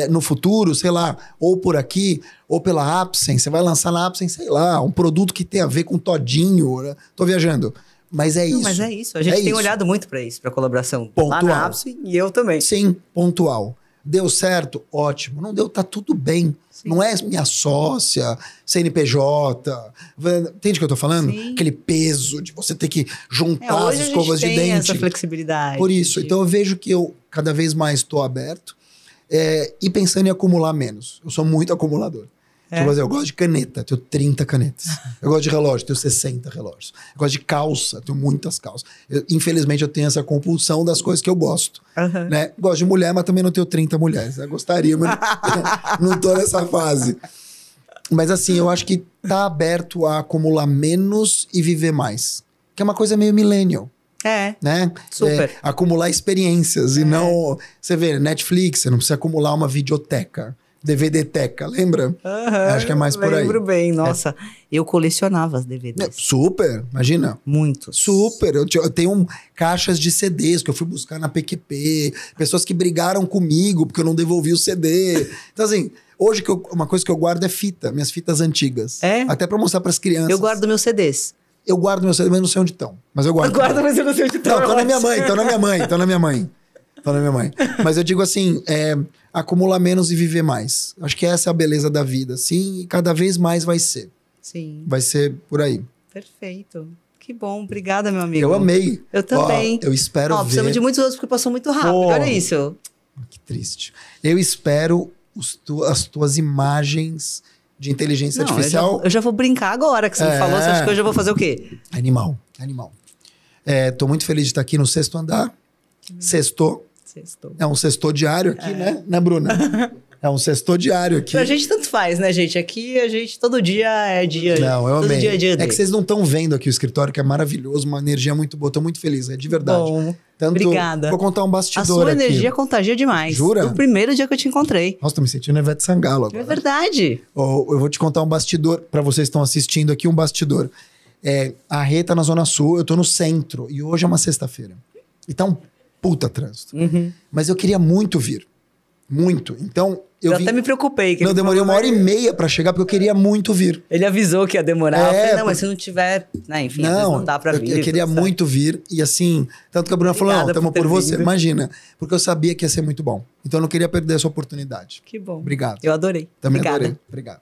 no futuro, sei lá, ou por aqui, ou pela Apsen. Você vai lançar na Apsen, sei lá, um produto que tem a ver com todinho. Né? Tô viajando. Mas é isso. Mas é isso. A gente tem olhado muito para isso, para colaboração. Pontual. Lá na Apsen e eu também. Sim, pontual. Deu certo? Ótimo. Não deu, tá tudo bem. Sim. Não é minha sócia, CNPJ. Entende o que eu tô falando? Sim. Aquele peso de você ter que juntar as escovas de dente. Tem essa flexibilidade. Por isso. Então eu vejo que eu cada vez mais estou aberto e pensando em acumular menos. Eu sou muito acumulador. Tipo assim, eu gosto de caneta, tenho 30 canetas. Eu gosto de relógio, tenho 60 relógios. Eu gosto de calça, tenho muitas calças. Infelizmente, eu tenho essa compulsão das coisas que eu gosto. Né? Gosto de mulher, mas também não tenho 30 mulheres. Eu gostaria, mas não tô nessa fase. Mas assim, eu acho que tá aberto a acumular menos e viver mais. Que é uma coisa meio millennial. Né? Super. Acumular experiências e não... Você vê, Netflix, você não precisa acumular uma videoteca. DVD-teca, lembra? Acho que é mais por aí. Lembro bem, nossa. Eu colecionava as DVDs. Super, imagina. Muitos. Super. Eu tenho caixas de CDs que eu fui buscar na PQP, pessoas que brigaram comigo porque eu não devolvi o CD. Então, assim, hoje uma coisa que eu guardo é fita, minhas fitas antigas. Até pra mostrar pras crianças. Eu guardo meus CDs. Eu guardo meus CDs, mas não sei onde estão. Mas eu guardo. Eu guardo, mas eu não sei onde estão. Não, estão na minha mãe, estão na minha mãe, estão na minha mãe. Estão na minha mãe. Mas eu digo assim, acumular menos e viver mais. Acho que essa é a beleza da vida, sim, e cada vez mais vai ser. Sim. Vai ser por aí. Perfeito. Que bom, obrigada, meu amigo. Eu amei. Eu também. Ó, eu espero ver... Precisamos de muitos outros, porque passou muito rápido. Pô, Olha isso. Que triste. Eu espero as tuas imagens de inteligência artificial. Eu já vou brincar agora que você me falou. Você acha que eu já vou fazer o quê? Animal. Tô muito feliz de estar aqui no 6º andar. Sextou. É um sextou diário aqui, né, Bruna? É um sextou diário aqui. Pra gente tanto faz, né, gente? Aqui a gente todo dia é dia. Não, eu todo amei. Dia é dia é que vocês não estão vendo aqui o escritório, que é maravilhoso, uma energia muito boa. Tô muito feliz, é de verdade. Bom, obrigada. Vou contar um bastidor aqui. A sua aqui. energia contagia demais. Jura? No primeiro dia que eu te encontrei. Nossa, tô me sentindo Ivete Sangalo agora. É verdade. Eu vou te contar um bastidor, pra vocês que estão assistindo aqui, um bastidor. A Rê tá na Zona Sul, eu tô no centro, e hoje é uma sexta-feira. E tá um puta trânsito. Mas eu queria muito vir. Muito. Então, eu até me preocupei. Eu demorei 1h30 pra chegar, porque eu queria muito vir. Ele avisou que ia demorar. Eu falei, não, mas se não tiver... Né, enfim, não dá pra vir. Eu queria muito vir. E assim, tanto que a Bruna falou, não, estamos por você. Vindo. Imagina. Porque eu sabia que ia ser muito bom. Então, eu não queria perder essa oportunidade. Que bom. Obrigado. Eu adorei. Também Obrigada. adorei. Obrigado.